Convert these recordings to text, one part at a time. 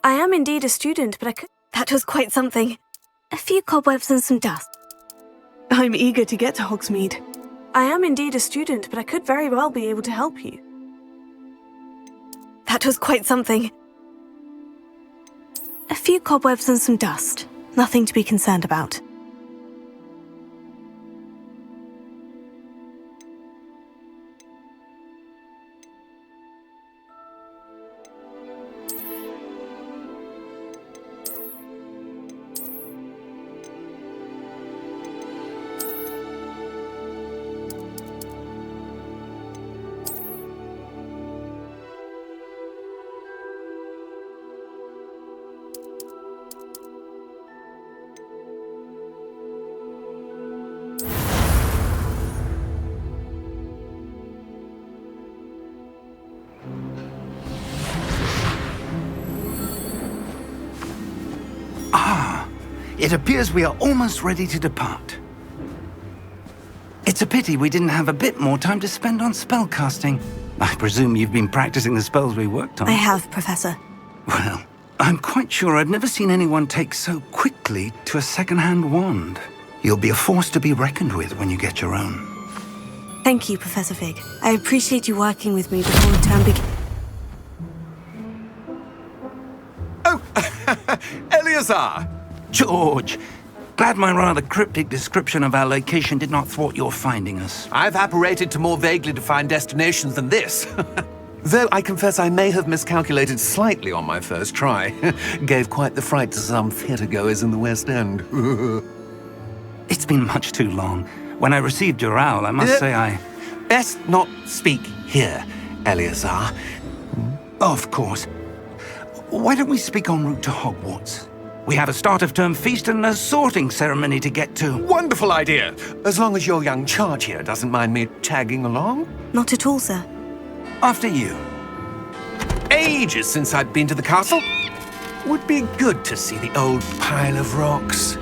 I am indeed a student, but I could... That was quite something. A few cobwebs and some dust. I'm eager to get to Hogsmeade. I am indeed a student, but I could very well be able to help you. That was quite something. A few cobwebs and some dust. Nothing to be concerned about. It appears we are almost ready to depart. It's a pity we didn't have a bit more time to spend on spellcasting. I presume you've been practicing the spells we worked on. I have, Professor. Well, I'm quite sure I've never seen anyone take so quickly to a second-hand wand. You'll be a force to be reckoned with when you get your own. Thank you, Professor Fig. I appreciate you working with me before the term begins. Oh, Eleazar! George, Glad my rather cryptic description of our location did not thwart your finding us. I've apparated to more vaguely defined destinations than this. Though I confess I may have miscalculated slightly on my first try. Gave quite the fright to some theatre-goers in the West End. It's been much too long. When I received your owl, I must say I... Best not speak here, Eleazar. Of course. Why don't we speak en route to Hogwarts? We have a start-of-term feast and a sorting ceremony to get to. Wonderful idea! As long as your young charge here doesn't mind me tagging along. Not at all, sir. After you. Ages since I'd been to the castle. Would be good to see the old pile of rocks.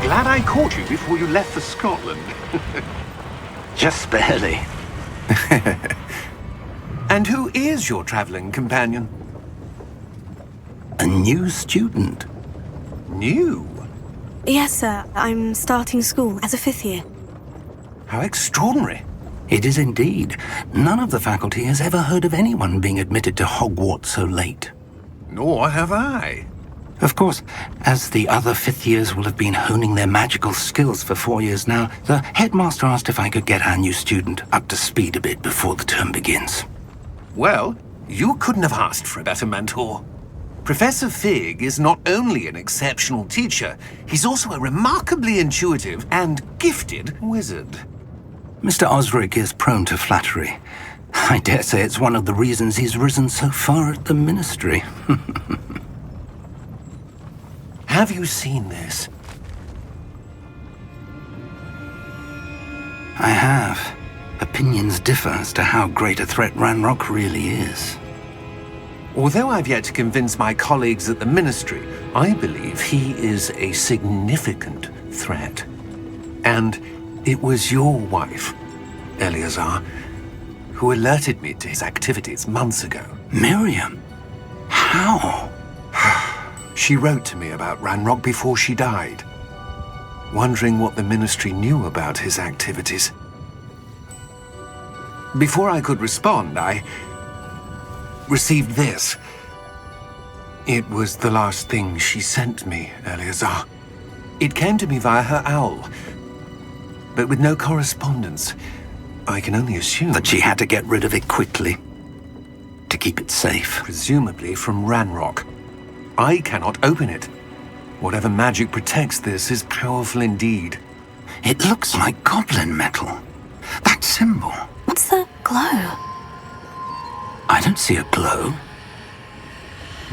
Glad I caught you before you left for Scotland. Just barely. And who is your traveling companion? A new student. New? Yes, sir. I'm starting school as a 5th year. How extraordinary. It is indeed. None of the faculty has ever heard of anyone being admitted to Hogwarts so late. Nor have I. Of course, as the other 5th years will have been honing their magical skills for 4 years now, the headmaster asked if I could get our new student up to speed a bit before the term begins. Well, you couldn't have asked for a better mentor. Professor Fig is not only an exceptional teacher, he's also a remarkably intuitive and gifted wizard. Mr. Osric is prone to flattery. I dare say it's one of the reasons he's risen so far at the ministry. Have you seen this? I have. Opinions differ as to how great a threat Ranrock really is. Although I've yet to convince my colleagues at the Ministry, I believe he is a significant threat. And it was your wife, Eleazar, who alerted me to his activities months ago. Miriam? How? She wrote to me about Ranrock before she died, wondering what the Ministry knew about his activities. Before I could respond, I received this. It was the last thing she sent me, Eleazar. It came to me via her owl, but with no correspondence. I can only assume That she had to get rid of it quickly, to keep it safe. presumably from Ranrock. I cannot open it. Whatever magic protects this is powerful indeed. It looks like goblin metal. That symbol. What's the glow? I don't see a glow.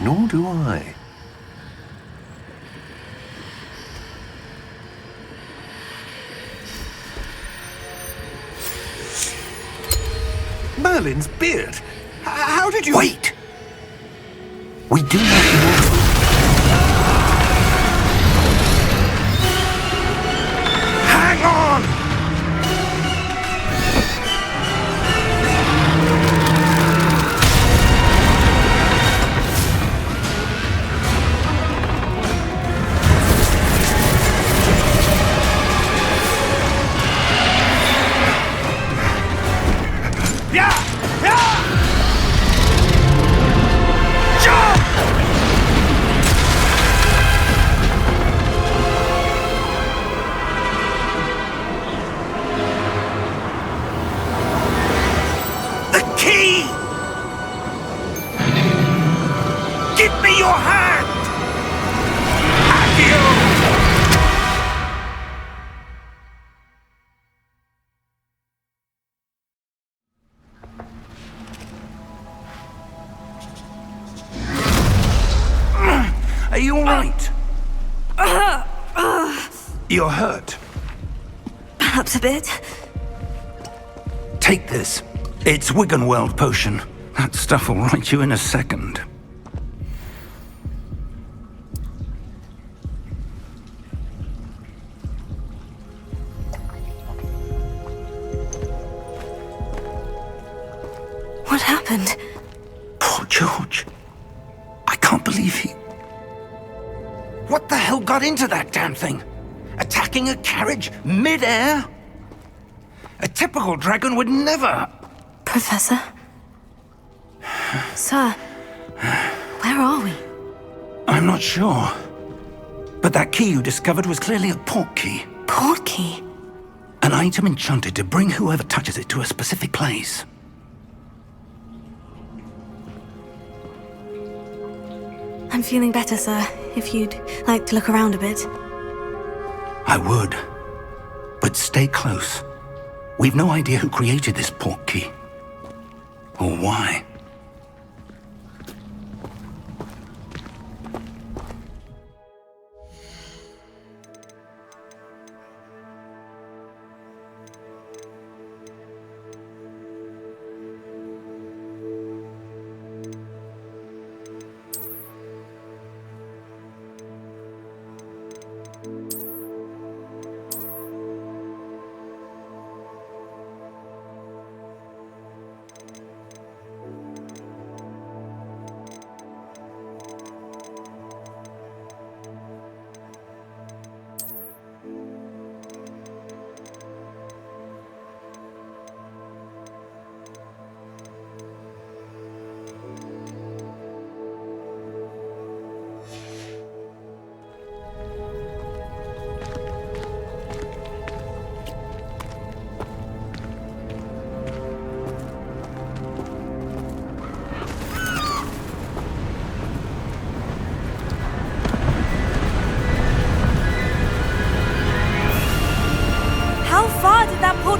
Nor do I. Merlin's beard? How did you... Wait! We do not know. Hang on! Yeah! Yeah! Jump! hand! Accio! Are you all right? You're hurt. Perhaps a bit. Take this. It's Wiggenweld potion. That stuff will right you in a second. What happened? Poor George. I can't believe he... What the hell got into that damn thing? Attacking a carriage mid-air? A typical dragon would never... Professor? Sir, where are we? I'm not sure. But that key you discovered was clearly a port key. Port key? An item enchanted to bring whoever touches it to a specific place. I'm feeling better, sir. If you'd like to look around a bit. I would. But stay close. We've no idea who created this port key. Or why.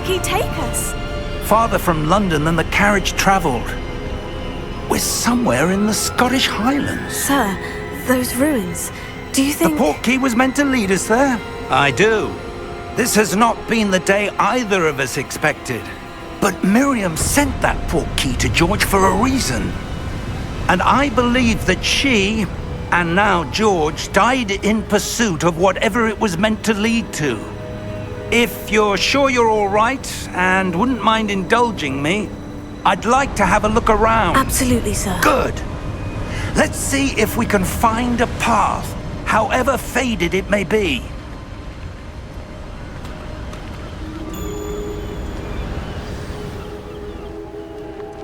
He take us? Farther from London than the carriage travelled. We're somewhere in the Scottish Highlands. Sir, those ruins, do you think... The port key was meant to lead us there? I do. This has not been the day either of us expected. But Miriam sent that port key to George for a reason. And I believe that she, and now George, died in pursuit of whatever it was meant to lead to. If you're sure you're all right and wouldn't mind indulging me, I'd like to have a look around. Absolutely, sir. Good. Let's see if we can find a path, however faded it may be.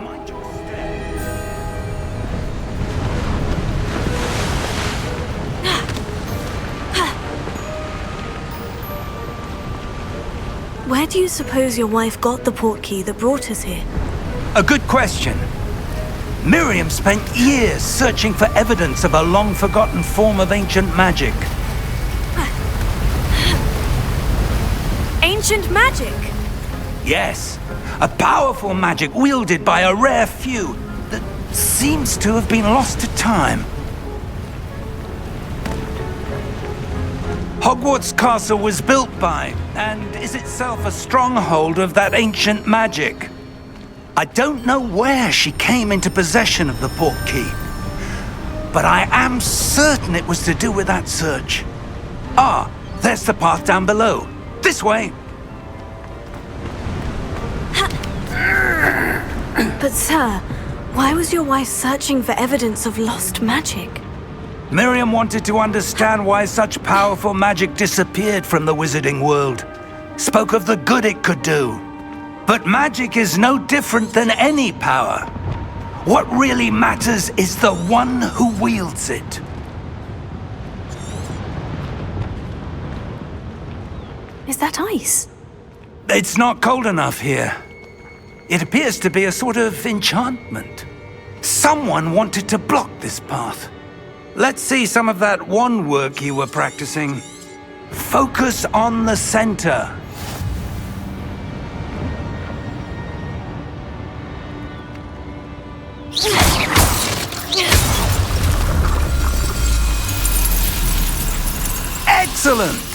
Mind your step. Where do you suppose your wife got the port key that brought us here? A good question. Miriam spent years searching for evidence of a long-forgotten form of ancient magic. Ancient magic? Yes, a powerful magic wielded by a rare few that seems to have been lost to time. Hogwarts Castle was built by, and is itself a stronghold of that ancient magic. I don't know where she came into possession of the port key, but I am certain it was to do with that search. Ah, there's the path down below. This way. But sir, why was your wife searching for evidence of lost magic? Miriam wanted to understand why such powerful magic disappeared from the wizarding world. Spoke of the good it could do. But magic is no different than any power. What really matters is the one who wields it. Is that ice? It's not cold enough here. It appears to be a sort of enchantment. Someone wanted to block this path. Let's see some of that wand work you were practicing. Focus on the center. Excellent!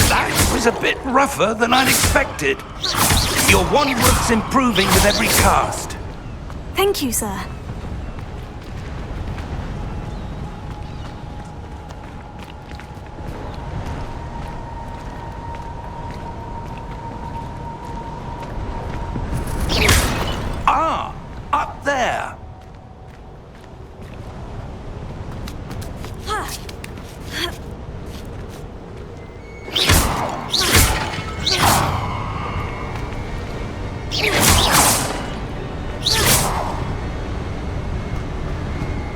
That was a bit rougher than I'd expected. Your wand work's improving with every cast. Thank you, sir. Ah, up there.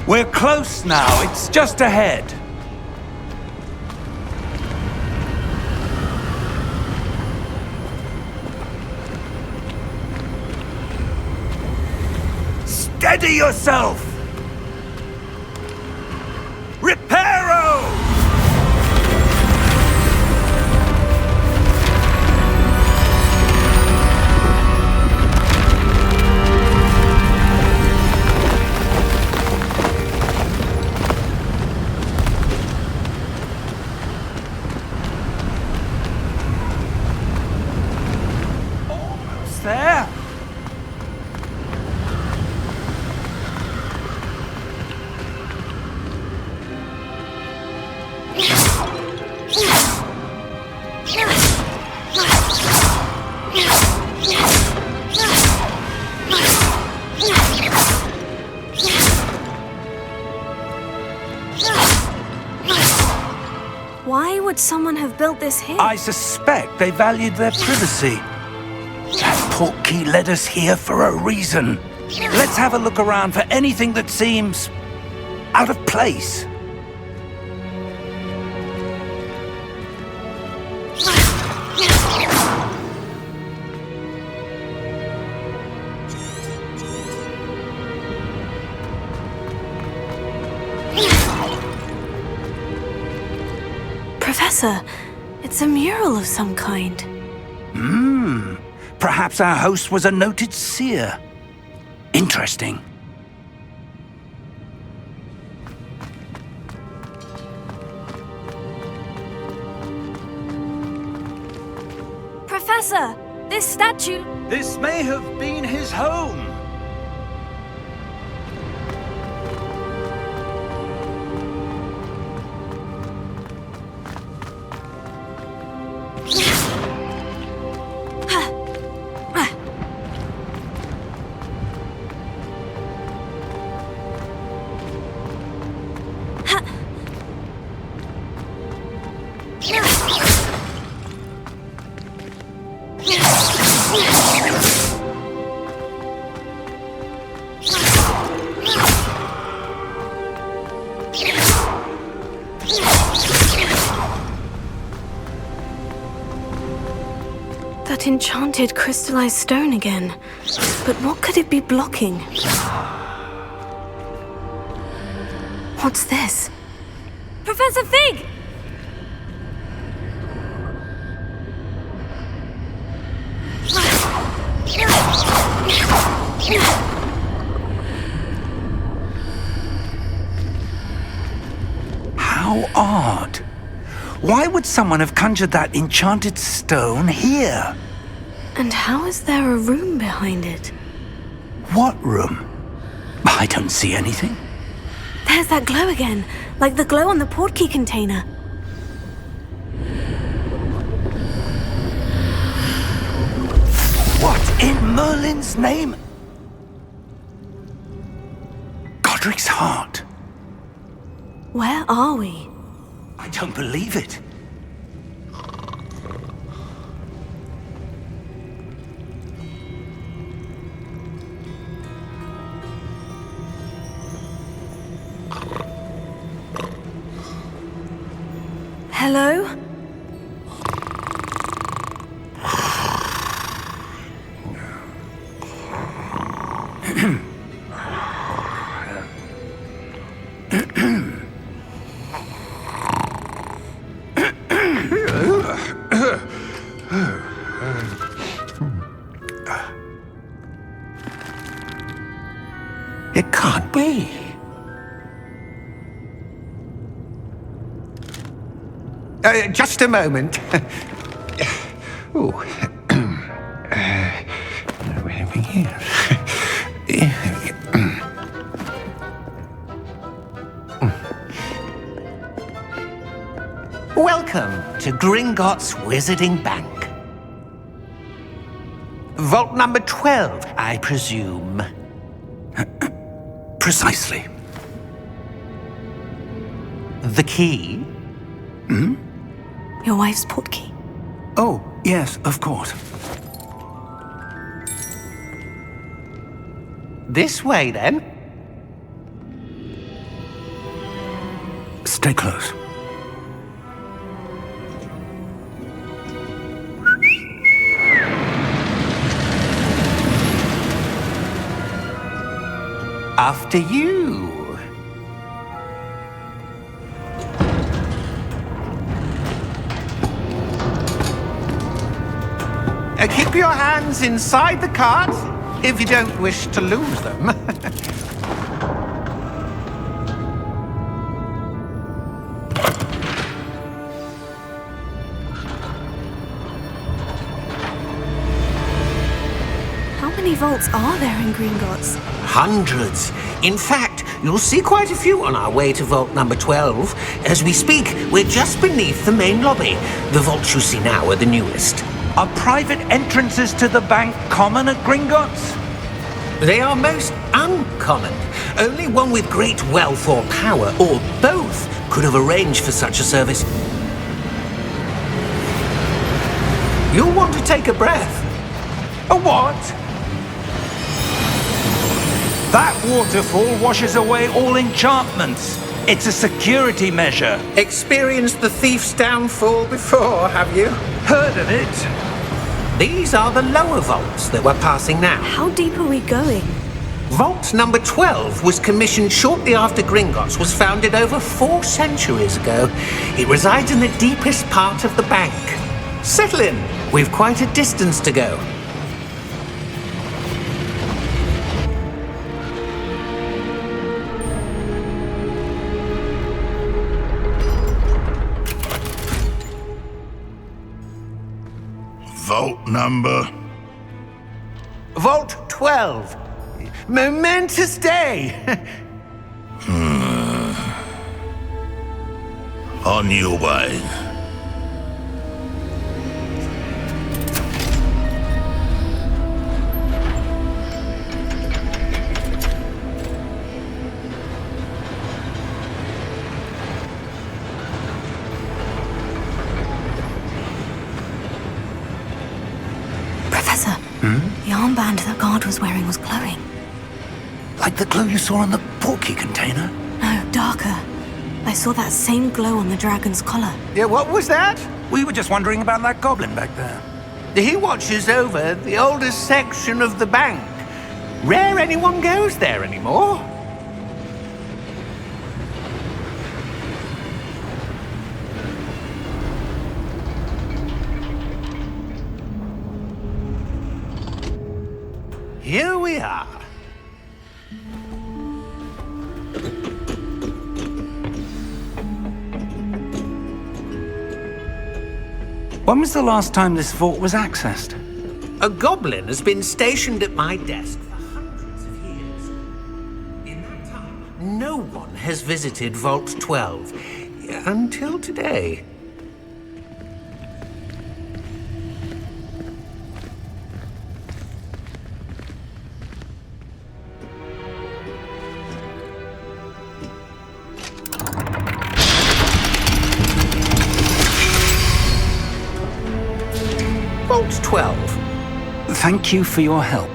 We're close now. It's just ahead. Steady yourself! Reparo! Almost there. Why would someone have built this here? I suspect they valued their privacy. That portkey led us here for a reason. Let's have a look around for anything that seems out of place. Professor, it's a mural of some kind. Perhaps our host was a noted seer. Interesting. Professor, this statue... This may have been his home. That enchanted crystallized stone again. But what could it be blocking? What's this? Professor Fig! How odd. Why would someone have conjured that enchanted stone here? And how is there a room behind it? What room? I don't see anything. There's that glow again, like the glow on the portkey container. What in Merlin's name? God Roderick's heart. Where are we? I don't believe it. Hello? It can't be. Just a moment. Oh. Over here. Welcome to Gringotts Wizarding Bank. Vault number 12, I presume. Precisely. The key? Your wife's portkey. Oh, yes, of course. This way, then. Stay close. After you. Keep your hands inside the cart if you don't wish to lose them. How many vaults are there in Gringotts? Hundreds. In fact, you'll see quite a few on our way to vault number 12. As we speak, we're just beneath the main lobby. The vaults you see now are the newest. Are private entrances to the bank common at Gringotts? They are most uncommon. Only one with great wealth or power, or both, could have arranged for such a service. You'll want to take a breath. A what? That waterfall washes away all enchantments. It's a security measure. Experienced the thief's downfall before, have you? Heard of it? These are the lower vaults that we're passing now. How deep are we going? Vault number 12 was commissioned shortly after Gringotts was founded over 4 centuries ago. It resides in the deepest part of the bank. Settle in. We've quite a distance to go. Vault number? Vault 12. Momentous day. On your way. Professor, the armband that guard was wearing was glowing. Like the glow you saw on the portkey container? No, darker. I saw that same glow on the dragon's collar. Yeah, what was that? We were just wondering about that goblin back there. He watches over the oldest section of the bank. Rare anyone goes there anymore. Here we are. When was the last time this vault was accessed? A goblin has been stationed at my desk for hundreds of years. In that time, no one has visited Vault 12 until today. 12. Thank you for your help.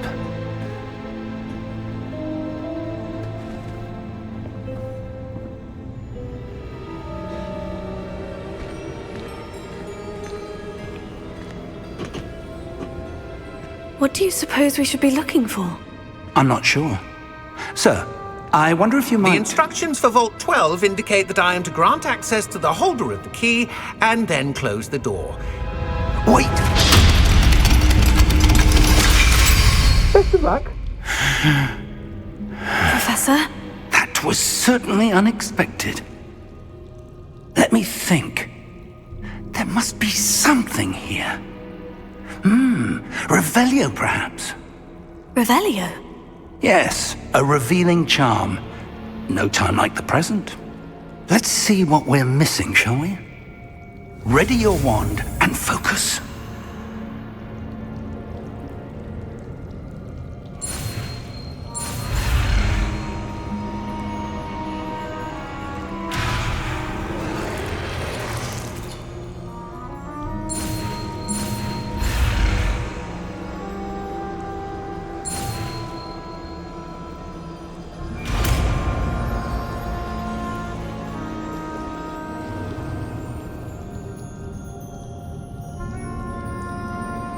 What do you suppose we should be looking for? I'm not sure. Sir, I wonder if you might... The instructions for Vault 12 indicate that I am to grant access to the holder of the key and then close the door. Wait! Best of luck. Professor? That was certainly unexpected. Let me think. There must be something here. Revelio, perhaps? Revelio? Yes, a revealing charm. No time like the present. Let's see what we're missing, shall we? Ready your wand and focus.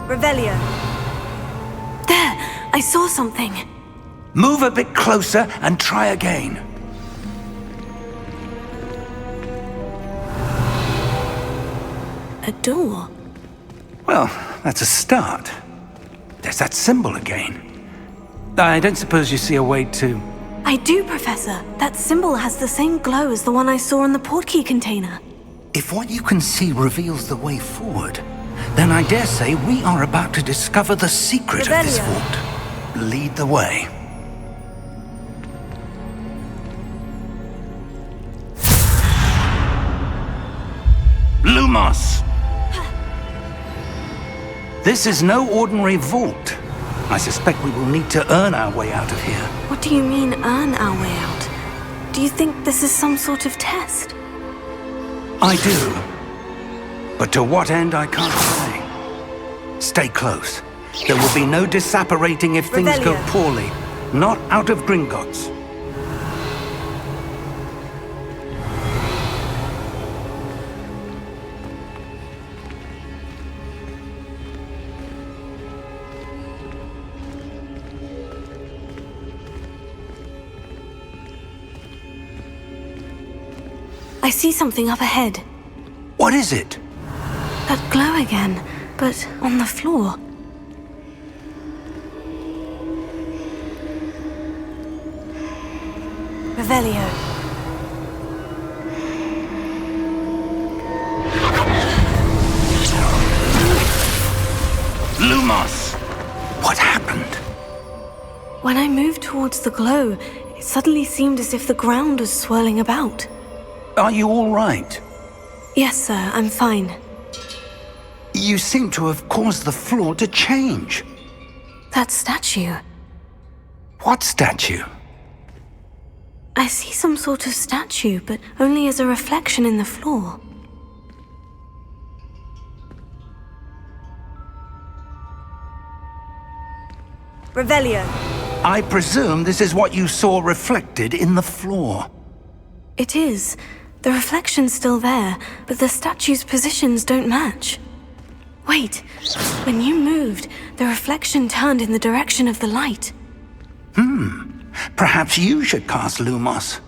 Revelio. There! I saw something. Move a bit closer and try again. A door. Well, that's a start. There's that symbol again. I don't suppose you see a way to... I do, Professor. That symbol has the same glow as the one I saw in the portkey container. If what you can see reveals the way forward, then I dare say we are about to discover the secret of this Revelio. vault. Lead the way. Lumos! This is no ordinary vault. I suspect we will need to earn our way out of here. What do you mean, earn our way out? Do you think this is some sort of test? I do. But to what end, I can't say. Stay close. There will be no disapparating if things go Revelio. poorly. Not out of Gringotts. I see something up ahead. What is it? That glow again, but on the floor. Revelio. Lumos! What happened? When I moved towards the glow, it suddenly seemed as if the ground was swirling about. Are you all right? Yes, sir, I'm fine. You seem to have caused the floor to change. That statue. What statue? I see some sort of statue, but only as a reflection in the floor. Revelio. I presume this is what you saw reflected in the floor. It is. The reflection's still there, but the statue's positions don't match. Wait, when you moved, the reflection turned in the direction of the light. Perhaps you should cast Lumos.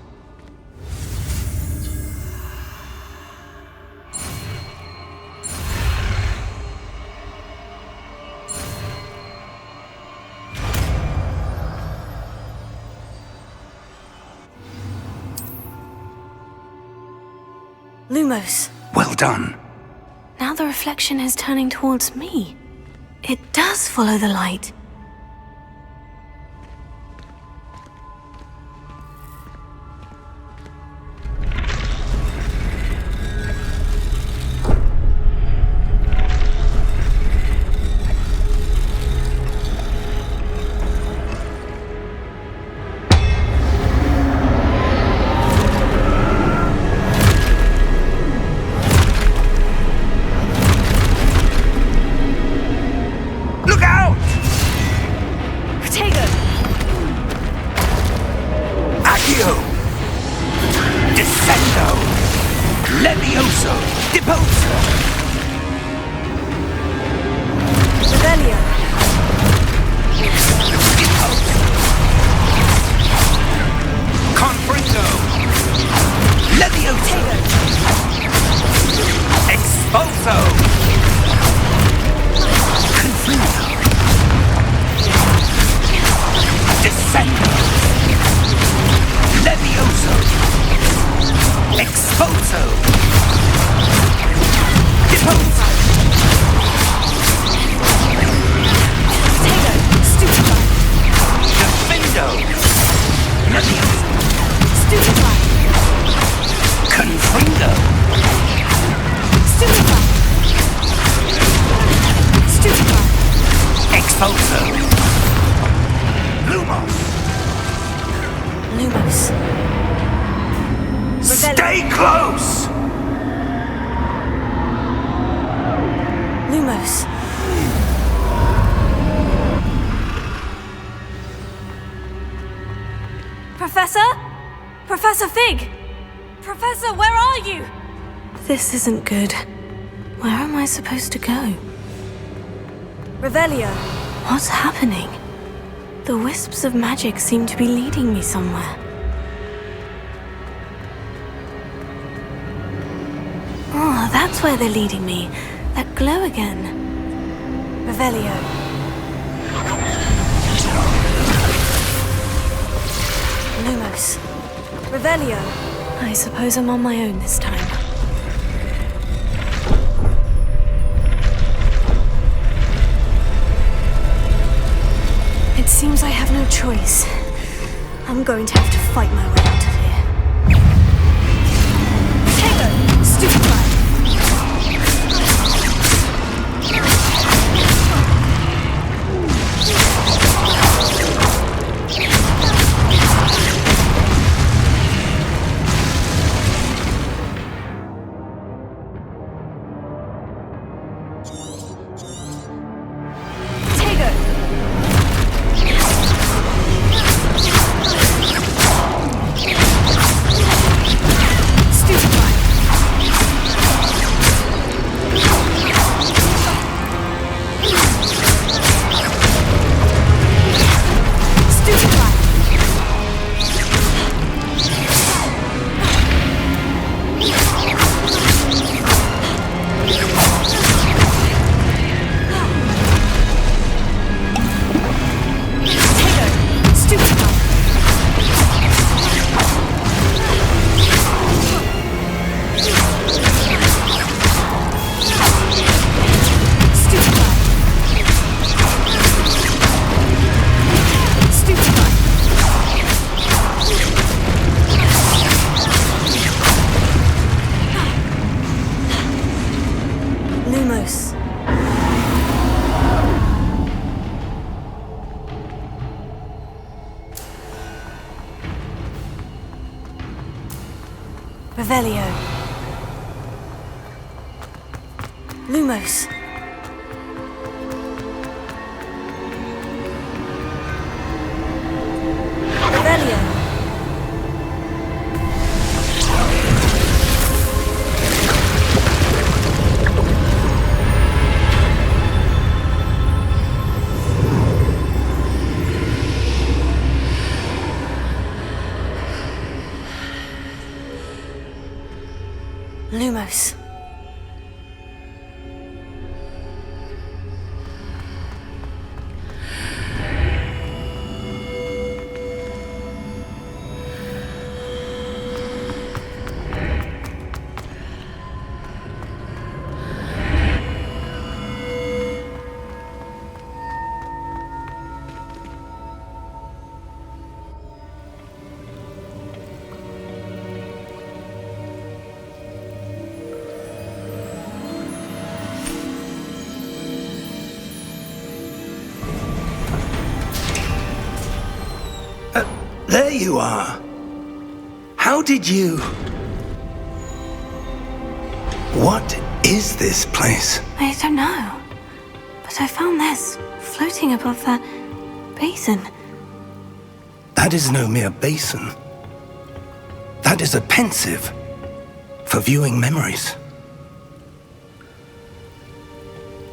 Lumos. Well done. Now the reflection is turning towards me. It does follow the light. Levioso! Deposo! Revelio. Deposo! Confringo! Levioso! Expulso! Confringo! Descendo! Levioso! Expulso! Deposo! Tego. Stupefy. Defendo! Levioso! Stupefy. Confringo! Stupefy. Stupefy. Expulso! Lumos! Lumos. Stay close! Lumos. Professor? Professor Fig! Professor, where are you? This isn't good. Where am I supposed to go? Revelio. What's happening? The wisps of magic seem to be leading me somewhere. Oh, that's where they're leading me. That glow again. Revelio. Lumos. Revelio. I suppose I'm on my own this time. It seems I have no choice. I'm going to have to fight my way out of here. Tego! Stupefy! Revelio. Lumos. Revelio. Lumos. There you are. How did you... What is this place? I don't know. But I found this floating above that basin. That is no mere basin. That is a pensive, for viewing memories.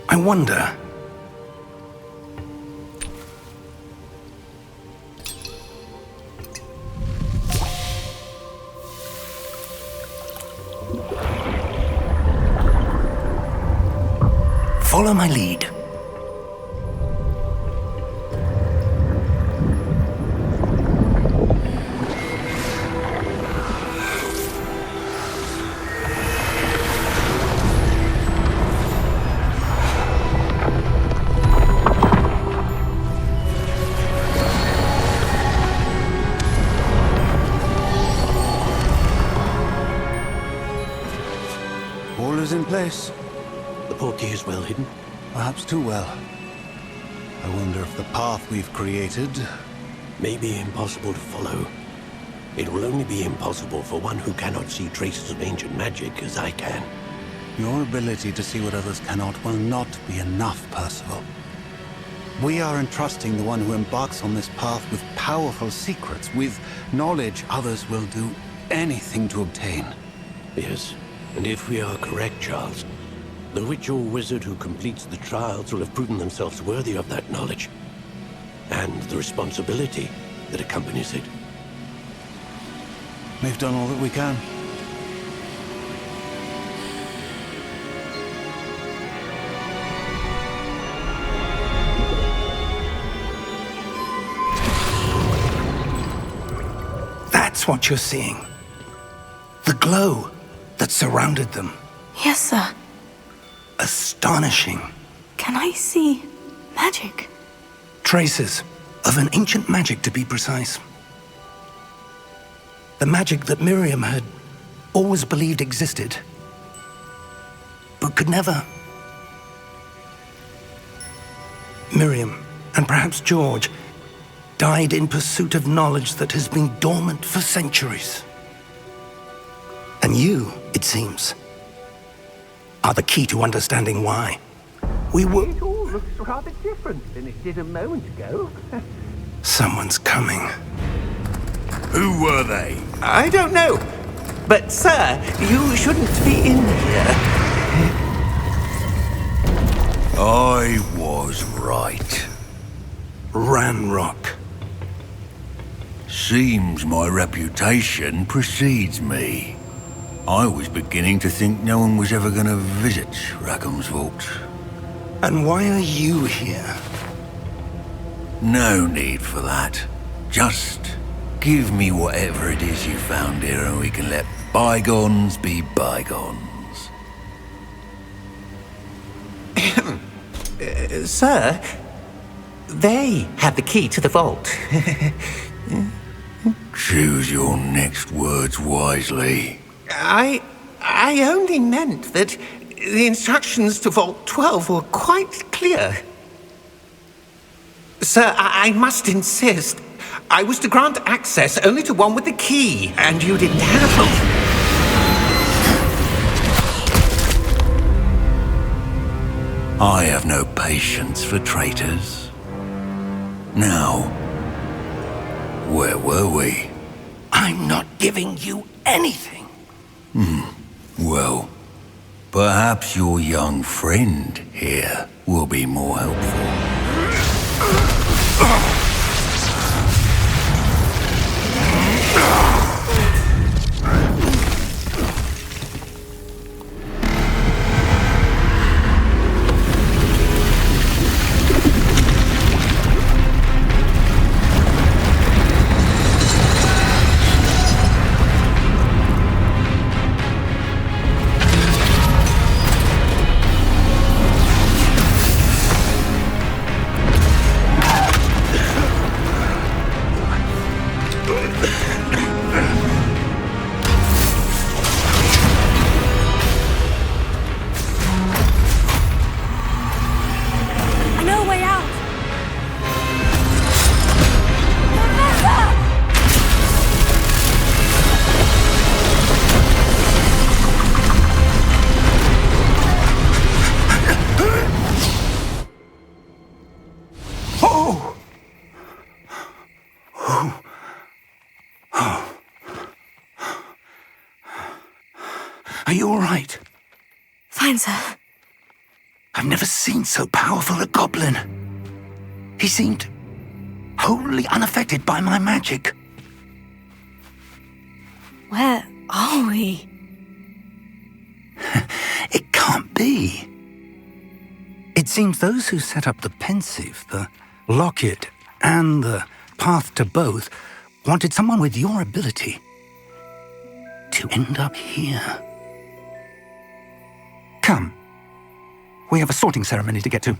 I wonder... Follow my lead. All is in place. The portkey is well hidden. Perhaps too well. I wonder if the path we've created... May be impossible to follow. It will only be impossible for one who cannot see traces of ancient magic as I can. Your ability to see what others cannot will not be enough, Percival. We are entrusting the one who embarks on this path with powerful secrets, with knowledge others will do anything to obtain. Yes, and if we are correct, Charles, the witch or wizard who completes the trials will have proven themselves worthy of that knowledge, and the responsibility that accompanies it. We've done all that we can. That's what you're seeing. The glow that surrounded them. Yes, sir. Astonishing. Can I see magic? Traces of an ancient magic, to be precise. The magic that Miriam had always believed existed, but could never. Miriam, and perhaps George, died in pursuit of knowledge that has been dormant for centuries. And you, it seems, are the key to understanding why. It all looks rather different than it did a moment ago. Someone's coming. Who were they? I don't know. But, sir, you shouldn't be in here. I was right. Ranrock. Seems my reputation precedes me. I was beginning to think no one was ever going to visit Rackham's vault. And why are you here? No need for that. Just give me whatever it is you found here and we can let bygones be bygones. Sir, they have the key to the vault. Choose your next words wisely. I only meant that the instructions to Vault 12 were quite clear. Sir, I must insist. I was to grant access only to one with the key, and you didn't have it. I have no patience for traitors. Now, where were we? I'm not giving you anything. Well, perhaps your young friend here will be more helpful. Are you all right? Fine, sir. I've never seen so powerful a goblin. He seemed wholly unaffected by my magic. Where are we? It can't be. It seems those who set up the pensive, the locket, and the path to both wanted someone with your ability to end up here. Come. We have a sorting ceremony to get to.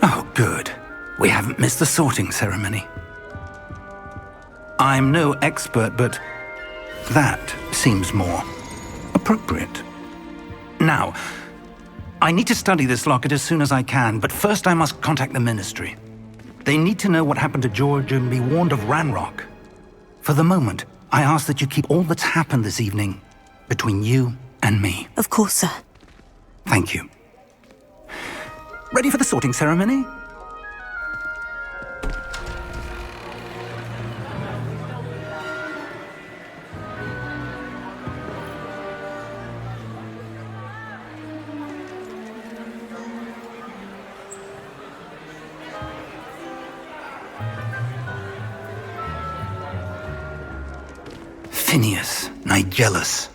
Oh, good. We haven't missed the sorting ceremony. I'm no expert, but that seems more appropriate. Now, I need to study this locket as soon as I can, but first I must contact the Ministry. They need to know what happened to George and be warned of Ranrock. For the moment, I ask that you keep all that's happened this evening between you and me. Of course, sir. Thank you. Ready for the sorting ceremony? Phineas, Nigellus,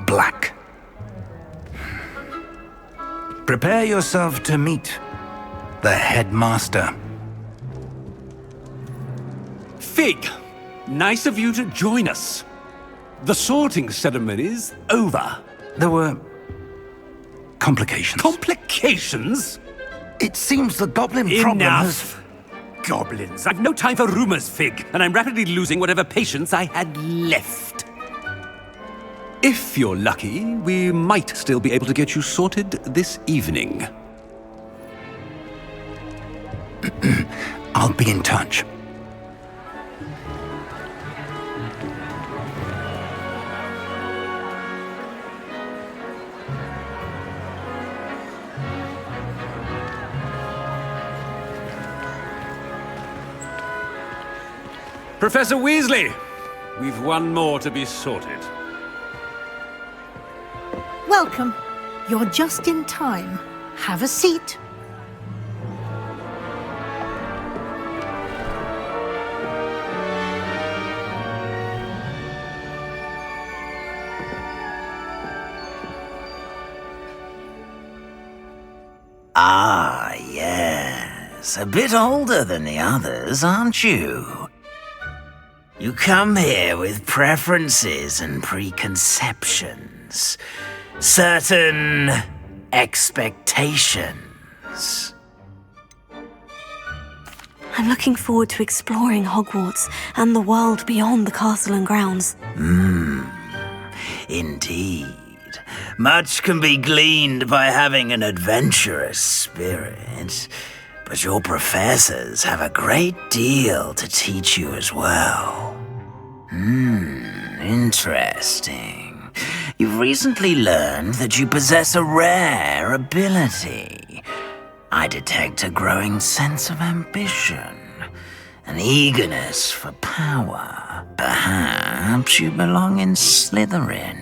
Black. Prepare yourself to meet the headmaster. Fig, nice of you to join us. The sorting ceremony's over. There were complications. Complications? It seems the goblin problem has... Enough! Goblins. I've no time for rumors, Fig, and I'm rapidly losing whatever patience I had left. If you're lucky, we might still be able to get you sorted this evening. I'll be in touch. Professor Weasley, we've one more to be sorted. Welcome. You're just in time. Have a seat. Ah, yes. A bit older than the others, aren't you? You come here with preferences and preconceptions. Certain expectations. I'm looking forward to exploring Hogwarts and the world beyond the castle and grounds. Indeed. Much can be gleaned by having an adventurous spirit, but your professors have a great deal to teach you as well. Interesting. You've recently learned that you possess a rare ability. I detect a growing sense of ambition, an eagerness for power. Perhaps you belong in Slytherin.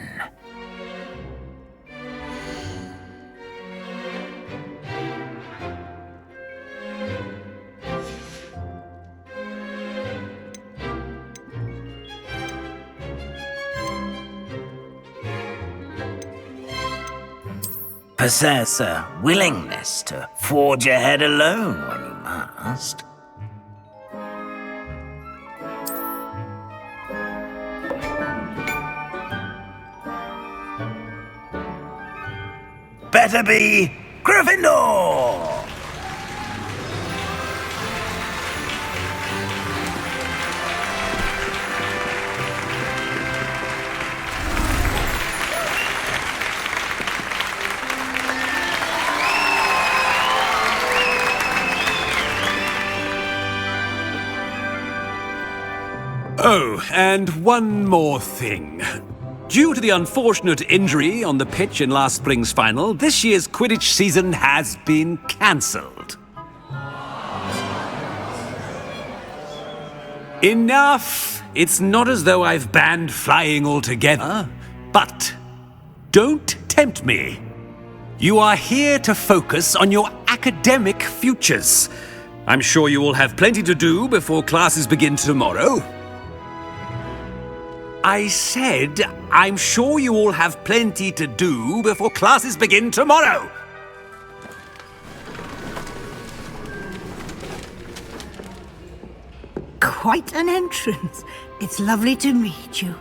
possess a willingness to forge ahead alone when you must. Better be Gryffindor! Oh, and one more thing. Due to the unfortunate injury on the pitch in last spring's final, this year's Quidditch season has been cancelled. Enough! It's not as though I've banned flying altogether, but don't tempt me. You are here to focus on your academic futures. I'm sure you will have plenty to do before classes begin tomorrow. I said, I'm sure you all have plenty to do before classes begin tomorrow. Quite an entrance. It's lovely to meet you.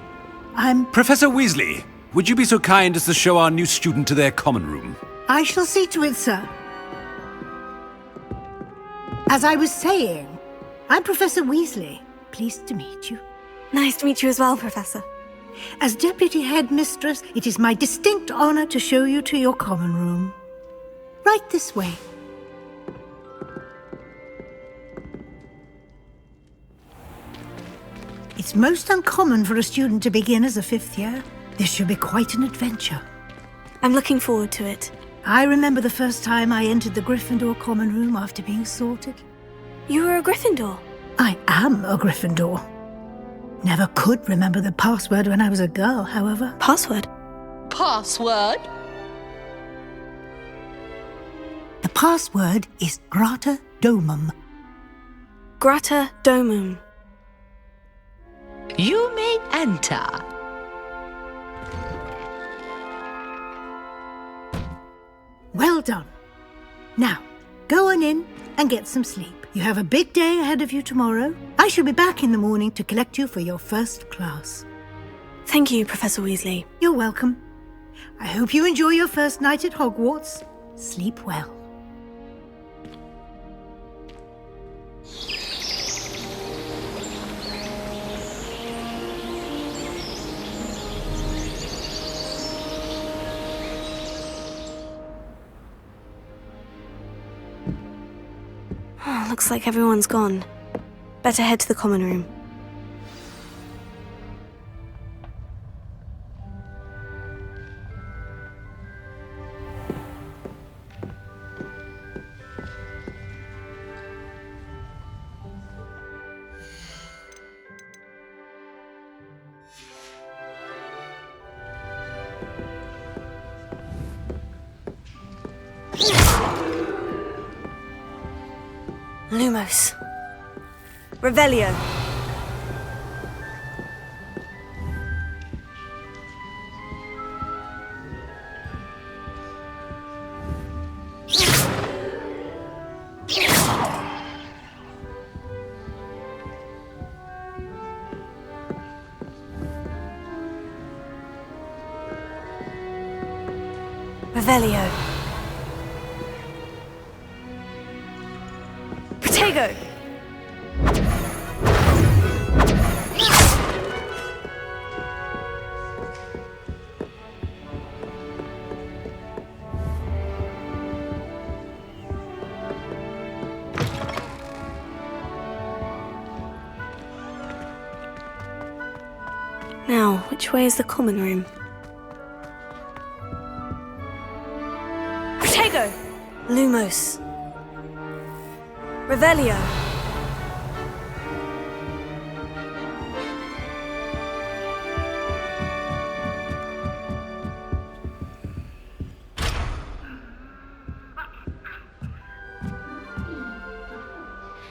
Professor Weasley, would you be so kind as to show our new student to their common room? I shall see to it, sir. As I was saying, I'm Professor Weasley. Pleased to meet you. Nice to meet you as well, Professor. As Deputy Headmistress, it is my distinct honor to show you to your common room. Right this way. It's most uncommon for a student to begin as a fifth year. This should be quite an adventure. I'm looking forward to it. I remember the first time I entered the Gryffindor common room after being sorted. You were a Gryffindor? I am a Gryffindor. Never could remember the password when I was a girl, however. Password? Password? The password is Grata Domum. Grata Domum. You may enter. Well done. Now, go on in and get some sleep. You have a big day ahead of you tomorrow. I shall be back in the morning to collect you for your first class. Thank you, Professor Weasley. You're welcome. I hope you enjoy your first night at Hogwarts. Sleep well. Looks like everyone's gone. Better head to the common room. Lumos. Revelio. Revelio. Protego. Now, which way is the common room? Protego! Lumos. Revelio.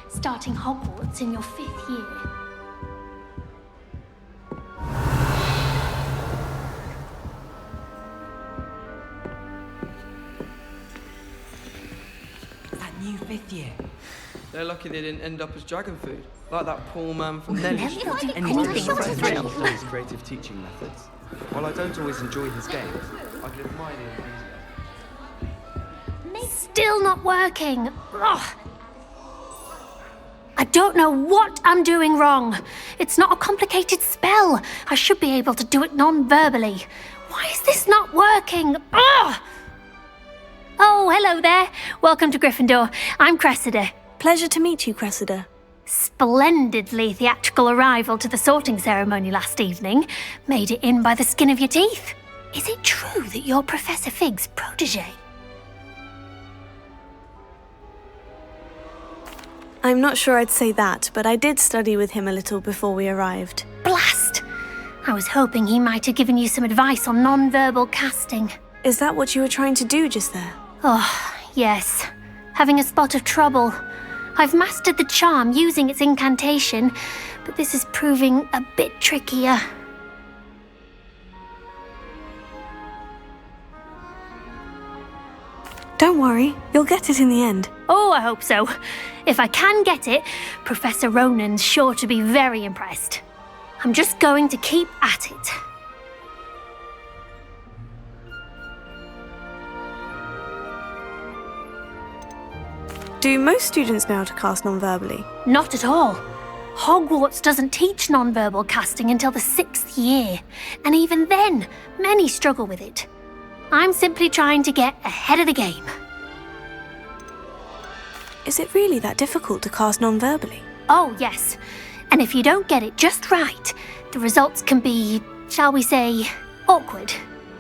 Starting Hogwarts in your 5th year. They're lucky they didn't end up as dragon food, like that poor man from Nelly's. Anything for his creative teaching methods. While I don't always enjoy his games, I can admire the enthusiasm. Still not working. Ugh. I don't know what I'm doing wrong. It's not a complicated spell. I should be able to do it non-verbally. Why is this not working? Ugh. Oh, hello there. Welcome to Gryffindor. I'm Cressida. Pleasure to meet you, Cressida. Splendidly theatrical arrival to the sorting ceremony last evening. Made it in by the skin of your teeth. Is it true that you're Professor Fig's protege? I'm not sure I'd say that, but I did study with him a little before we arrived. Blast! I was hoping he might have given you some advice on non-verbal casting. Is that what you were trying to do just there? Oh, yes. Having a spot of trouble. I've mastered the charm using its incantation, but this is proving a bit trickier. Don't worry, you'll get it in the end. Oh, I hope so. If I can get it, Professor Ronan's sure to be very impressed. I'm just going to keep at it. Do most students know how to cast non-verbally? Not at all. Hogwarts doesn't teach non-verbal casting until the 6th year, and even then, many struggle with it. I'm simply trying to get ahead of the game. Is it really that difficult to cast non-verbally? Oh, yes. And if you don't get it just right, the results can be, shall we say, awkward.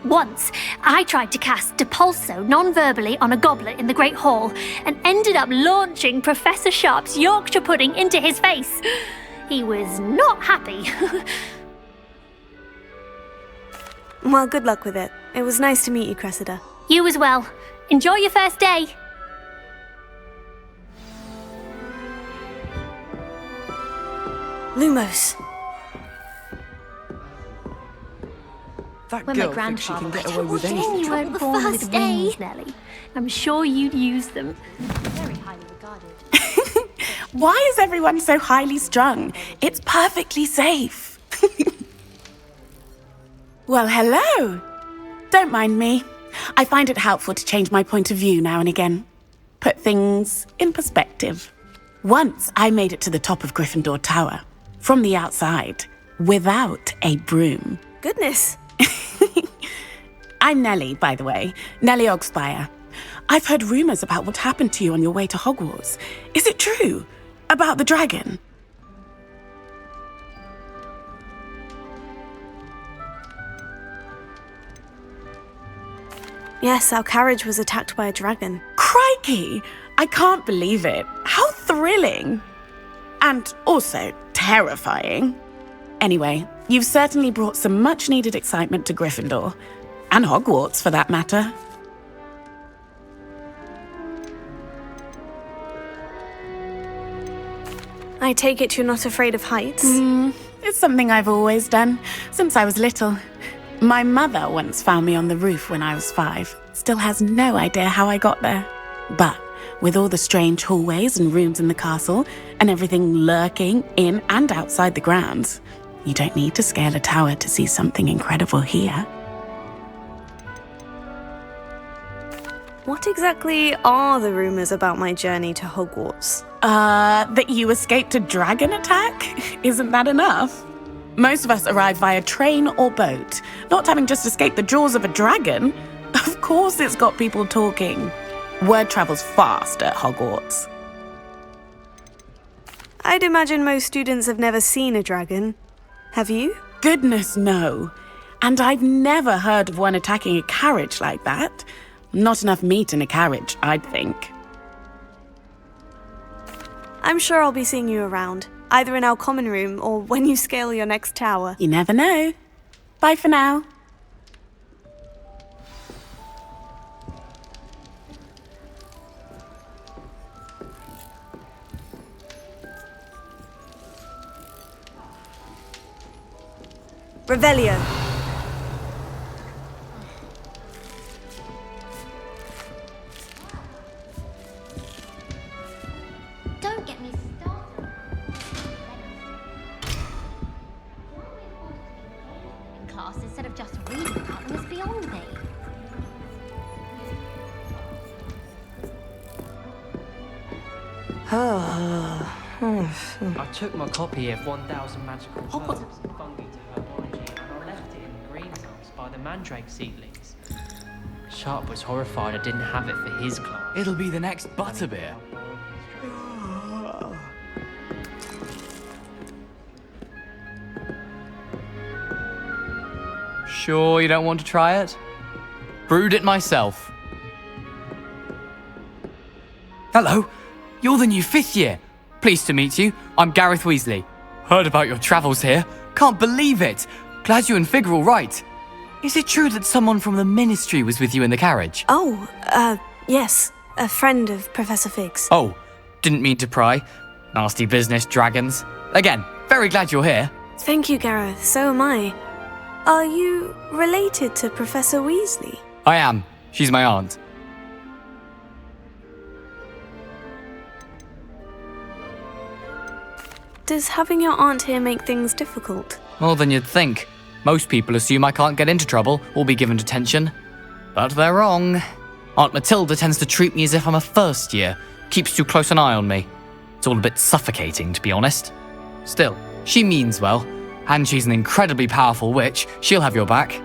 Once, I tried to cast Depulso non-verbally on a goblet in the Great Hall and ended up launching Professor Sharp's Yorkshire pudding into his face. He was not happy. Well, good luck with it. It was nice to meet you, Cressida. You as well. Enjoy your first day. Lumos. That When girl my thinks she can grandfather get away with anything. you weren't born with wings, Nelly. I'm sure you'd use them. Very highly regarded. Why is everyone so highly strung? It's perfectly safe. Well, hello. Don't mind me. I find it helpful to change my point of view now and again. Put things in perspective. Once I made it to the top of Gryffindor Tower, from the outside, without a broom. Goodness. I'm Nellie, by the way. Nellie Ogspire. I've heard rumors about what happened to you on your way to Hogwarts. Is it true? About the dragon? Yes, our carriage was attacked by a dragon. Crikey! I can't believe it. How thrilling! And also terrifying. Anyway, you've certainly brought some much-needed excitement to Gryffindor. And Hogwarts, for that matter. I take it you're not afraid of heights? It's something I've always done, since I was little. My mother once found me on the roof when I was 5. Still has no idea how I got there. But with all the strange hallways and rooms in the castle, and everything lurking in and outside the grounds, you don't need to scale a tower to see something incredible here. What exactly are the rumors about my journey to Hogwarts? That you escaped a dragon attack? Isn't that enough? Most of us arrive via train or boat, not having just escaped the jaws of a dragon. Of course it's got people talking. Word travels fast at Hogwarts. I'd imagine most students have never seen a dragon. Have you? Goodness, no. And I've never heard of one attacking a carriage like that. Not enough meat in a carriage, I'd think. I'm sure I'll be seeing you around, either in our common room or when you scale your next tower. You never know. Bye for now. Revelio. don't get me started. In class instead of just reading about them is beyond me. I took my copy of 1000 Magical Herbs and Fungi to Herbology and I left it in the greenhouse by the mandrake seedlings. Sharp was horrified I didn't have it for his class. It'll be the next butterbeer. Sure you don't want to try it? Brewed it myself. Hello, you're the new 5th year. Pleased to meet you. I'm Gareth Weasley. Heard about your travels here. Can't believe it. Glad you and Fig are all right. Is it true that someone from the Ministry was with you in the carriage? Oh, yes. A friend of Professor Fig's. Oh, didn't mean to pry. Nasty business, dragons. Again, very glad you're here. Thank you, Gareth. So am I. Are you related to Professor Weasley? I am. She's my aunt. Does having your aunt here make things difficult? More than you'd think. Most people assume I can't get into trouble or be given detention. But they're wrong. Aunt Matilda tends to treat me as if I'm a first year. Keeps too close an eye on me. It's all a bit suffocating, to be honest. Still, she means well. And she's an incredibly powerful witch. She'll have your back.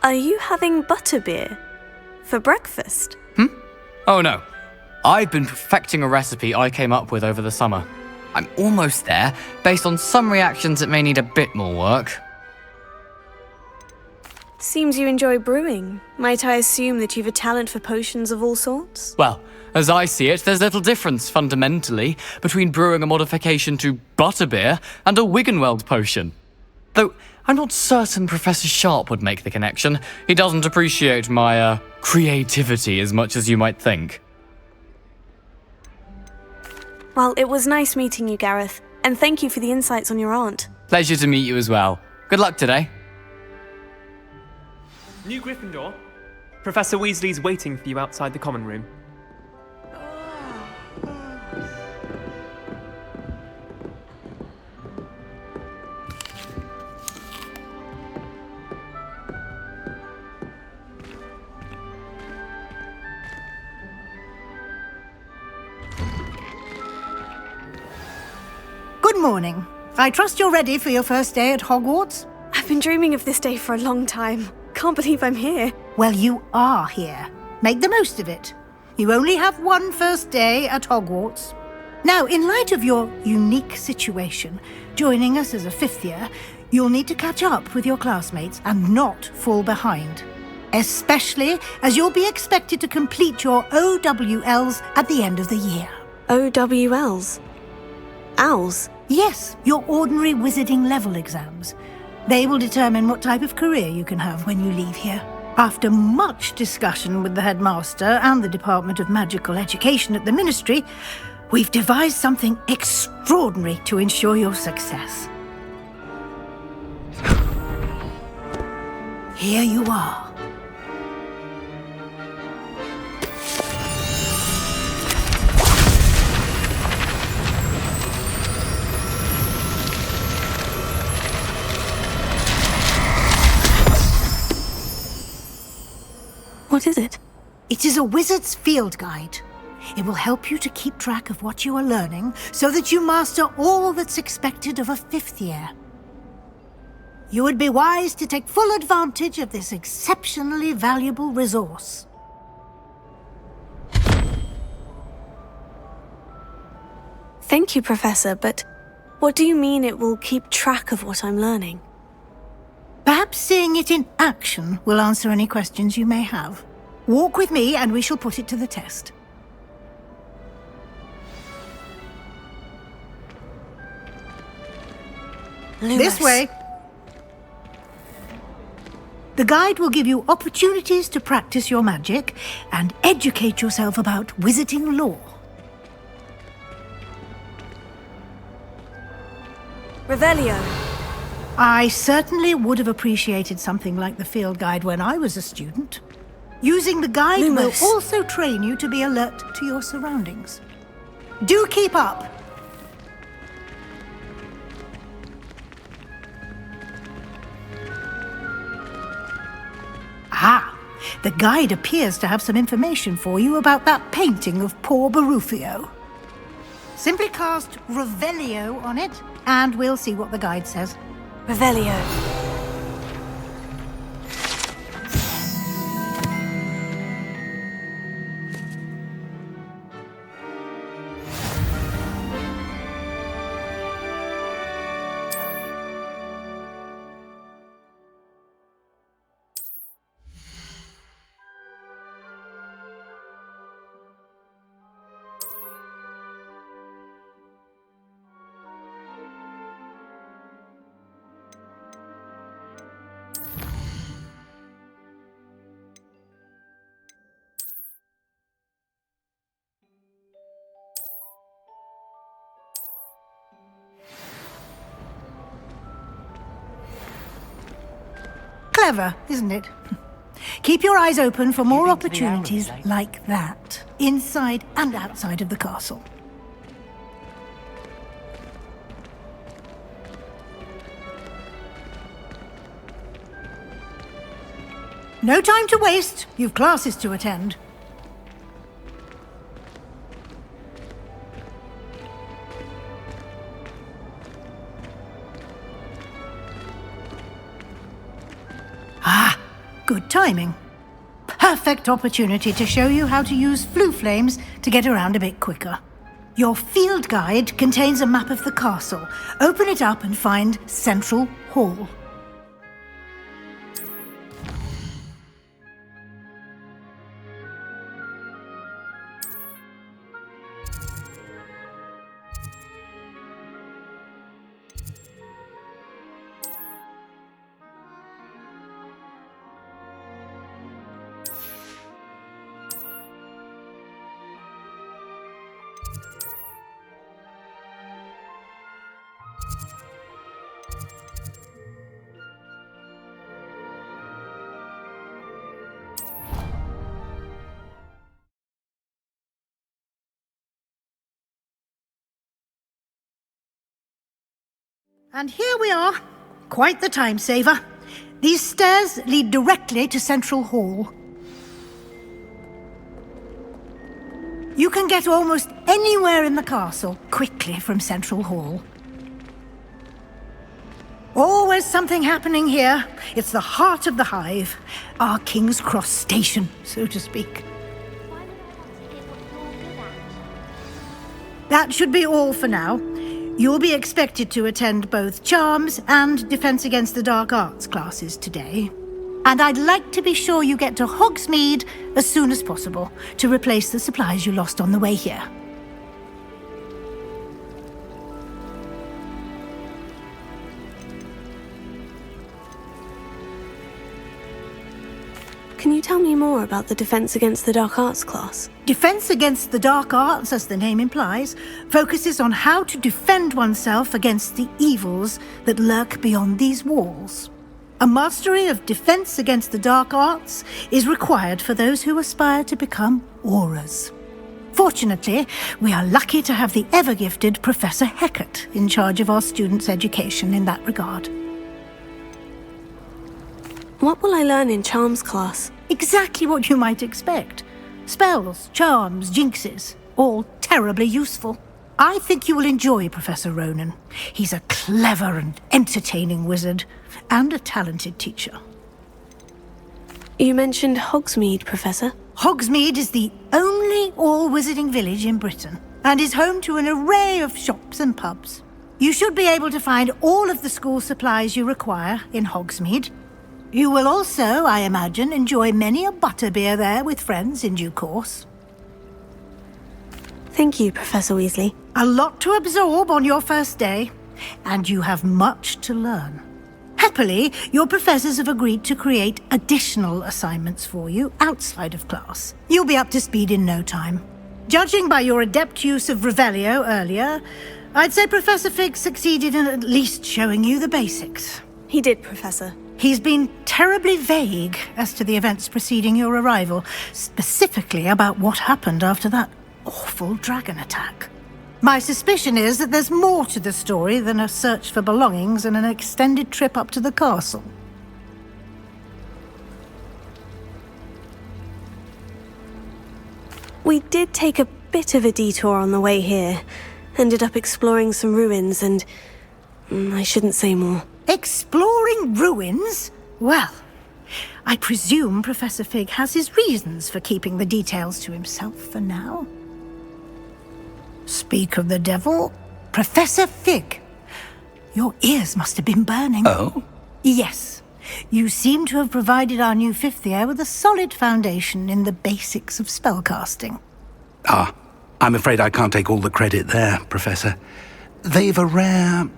Are you having butterbeer? For breakfast? Oh no. I've been perfecting a recipe I came up with over the summer. I'm almost there, based on some reactions that may need a bit more work. Seems you enjoy brewing. Might I assume that you've a talent for potions of all sorts? Well, as I see it, there's little difference, fundamentally, between brewing a modification to butterbeer and a Wiggenweld potion. Though, I'm not certain Professor Sharp would make the connection. He doesn't appreciate my, creativity as much as you might think. Well, it was nice meeting you, Gareth, and thank you for the insights on your aunt. Pleasure to meet you as well. Good luck today. New Gryffindor. Professor Weasley's waiting for you outside the common room. Good morning. I trust you're ready for your first day at Hogwarts? I've been dreaming of this day for a long time. Can't believe I'm here. Well, you are here. Make the most of it. You only have one first day at Hogwarts. Now, in light of your unique situation, joining us as a 5th year, you'll need to catch up with your classmates and not fall behind. Especially as you'll be expected to complete your OWLs at the end of the year. OWLs? Owls? Yes, your ordinary wizarding level exams. They will determine what type of career you can have when you leave here. After much discussion with the headmaster and the Department of Magical Education at the Ministry, we've devised something extraordinary to ensure your success. Here you are. What is it? It is a wizard's field guide. It will help you to keep track of what you are learning so that you master all that's expected of a 5th year. You would be wise to take full advantage of this exceptionally valuable resource. Thank you, Professor, but what do you mean it will keep track of what I'm learning? Perhaps seeing it in action will answer any questions you may have. Walk with me and we shall put it to the test. This way. The guide will give you opportunities to practice your magic and educate yourself about wizarding lore. Revelio. I certainly would have appreciated something like the field guide when I was a student. Using the guide Lumos. will also train you to be alert to your surroundings. Do keep up! Ah, the guide appears to have some information for you about that painting of poor Barufio. Simply cast Revelio on it, and we'll see what the guide says. Revelio. Clever, isn't it? Keep your eyes open for more opportunities like that, inside and outside of the castle. No time to waste. You've classes to attend. Ah, good timing. Perfect opportunity to show you how to use flue flames to get around a bit quicker. Your field guide contains a map of the castle. Open it up and find Central Hall. And here we are. Quite the time saver. These stairs lead directly to Central Hall. You can get almost anywhere in the castle quickly from Central Hall. Always something happening here. It's the heart of the hive. Our King's Cross station, so to speak. That should be all for now. You'll be expected to attend both Charms and Defense Against the Dark Arts classes today. And I'd like to be sure you get to Hogsmeade as soon as possible to replace the supplies you lost on the way here. Can you tell me more about the Defense Against the Dark Arts class? Defense Against the Dark Arts, as the name implies, focuses on how to defend oneself against the evils that lurk beyond these walls. A mastery of Defense Against the Dark Arts is required for those who aspire to become Auras. Fortunately, we are lucky to have the ever-gifted Professor Heckert in charge of our students' education in that regard. What will I learn in Charms class? Exactly what you might expect. Spells, charms, jinxes, all terribly useful. I think you will enjoy Professor Ronan. He's a clever and entertaining wizard, and a talented teacher. You mentioned Hogsmeade, Professor. Hogsmeade is the only all-wizarding village in Britain, and is home to an array of shops and pubs. You should be able to find all of the school supplies you require in Hogsmeade. You will also, I imagine, enjoy many a butterbeer there with friends in due course. Thank you, Professor Weasley. A lot to absorb on your first day, and you have much to learn. Happily, your professors have agreed to create additional assignments for you outside of class. You'll be up to speed in no time. Judging by your adept use of Revelio earlier, I'd say Professor Fig succeeded in at least showing you the basics. He did, Professor. He's been terribly vague as to the events preceding your arrival, specifically about what happened after that awful dragon attack. My suspicion is that there's more to the story than a search for belongings and an extended trip up to the castle. We did take a bit of a detour on the way here. Ended up exploring some ruins and... I shouldn't say more. Exploring ruins? Well, I presume Professor Fig has his reasons for keeping the details to himself for now. Speak of the devil, Professor Fig. Your ears must have been burning. Oh? Yes. You seem to have provided our new fifth year with a solid foundation in the basics of spellcasting. Ah, I'm afraid I can't take all the credit there, Professor. They've a rare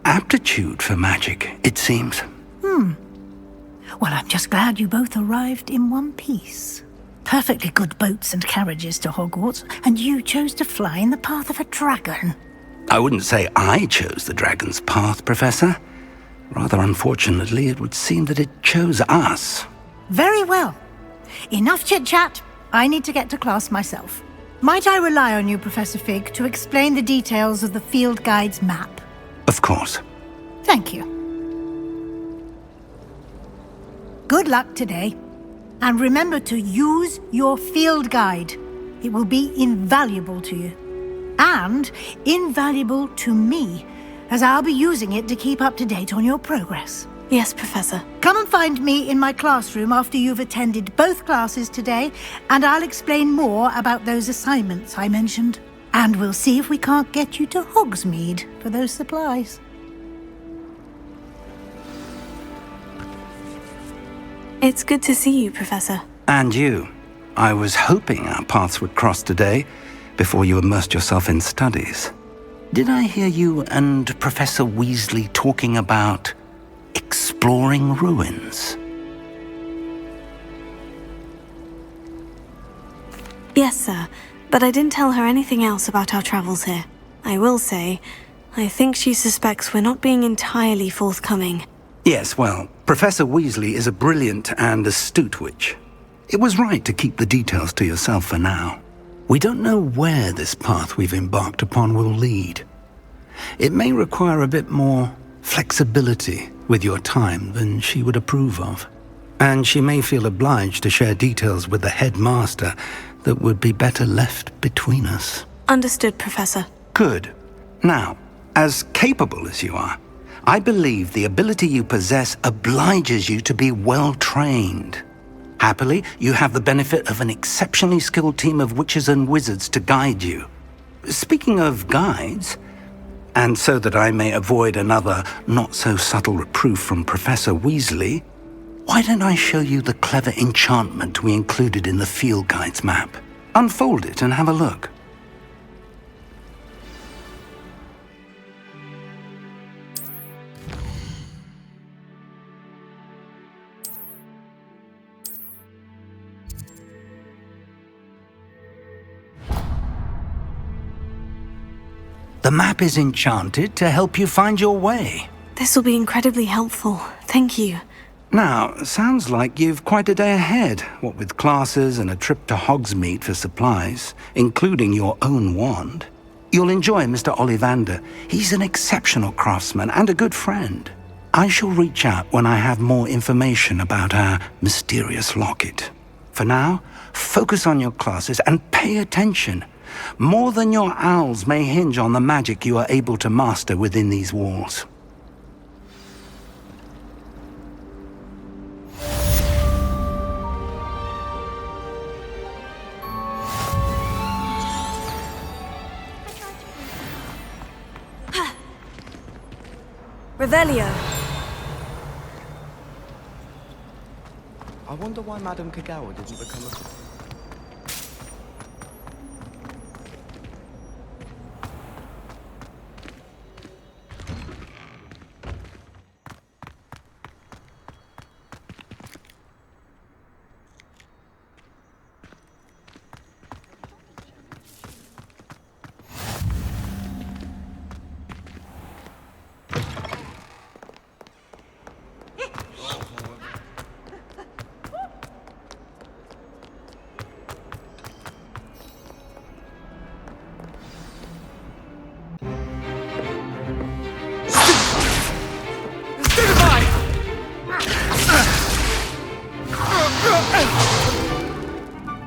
aptitude for magic, it seems. Well, I'm just glad you both arrived in one piece. Perfectly good boats and carriages to Hogwarts, and you chose to fly in the path of a dragon. I wouldn't say I chose the dragon's path, Professor. Rather unfortunately, it would seem that it chose us. Very well. Enough chit-chat. I need to get to class myself. Might I rely on you, Professor Fig, to explain the details of the field guide's map? Of course. Thank you. Good luck today. And remember to use your field guide. It will be invaluable to you. And invaluable to me, as I'll be using it to keep up to date on your progress. Yes, Professor. Come and find me in my classroom after you've attended both classes today, and I'll explain more about those assignments I mentioned. And we'll see if we can't get you to Hogsmeade for those supplies. It's good to see you, Professor. And you. I was hoping our paths would cross today, before you immersed yourself in studies. Did I hear you and Professor Weasley talking about exploring ruins? Yes, sir. But I didn't tell her anything else about our travels here. I will say, I think she suspects we're not being entirely forthcoming. Yes, well, Professor Weasley is a brilliant and astute witch. It was right to keep the details to yourself for now. We don't know where this path we've embarked upon will lead. It may require a bit more flexibility with your time than she would approve of. And she may feel obliged to share details with the headmaster that would be better left between us. Understood, Professor. Good. Now, as capable as you are, I believe the ability you possess obliges you to be well-trained. Happily, you have the benefit of an exceptionally skilled team of witches and wizards to guide you. Speaking of guides, and so that I may avoid another not-so-subtle reproof from Professor Weasley, why don't I show you the clever enchantment we included in the field guide's map? Unfold it and have a look. The map is enchanted to help you find your way. This will be incredibly helpful. Thank you. Now, sounds like you've quite a day ahead, what with classes and a trip to Hogsmeade for supplies, including your own wand. You'll enjoy Mr. Ollivander. He's an exceptional craftsman and a good friend. I shall reach out when I have more information about our mysterious locket. For now, focus on your classes and pay attention. More than your owls may hinge on the magic you are able to master within these walls. Revelio. I wonder why Madame Kagawa didn't become a...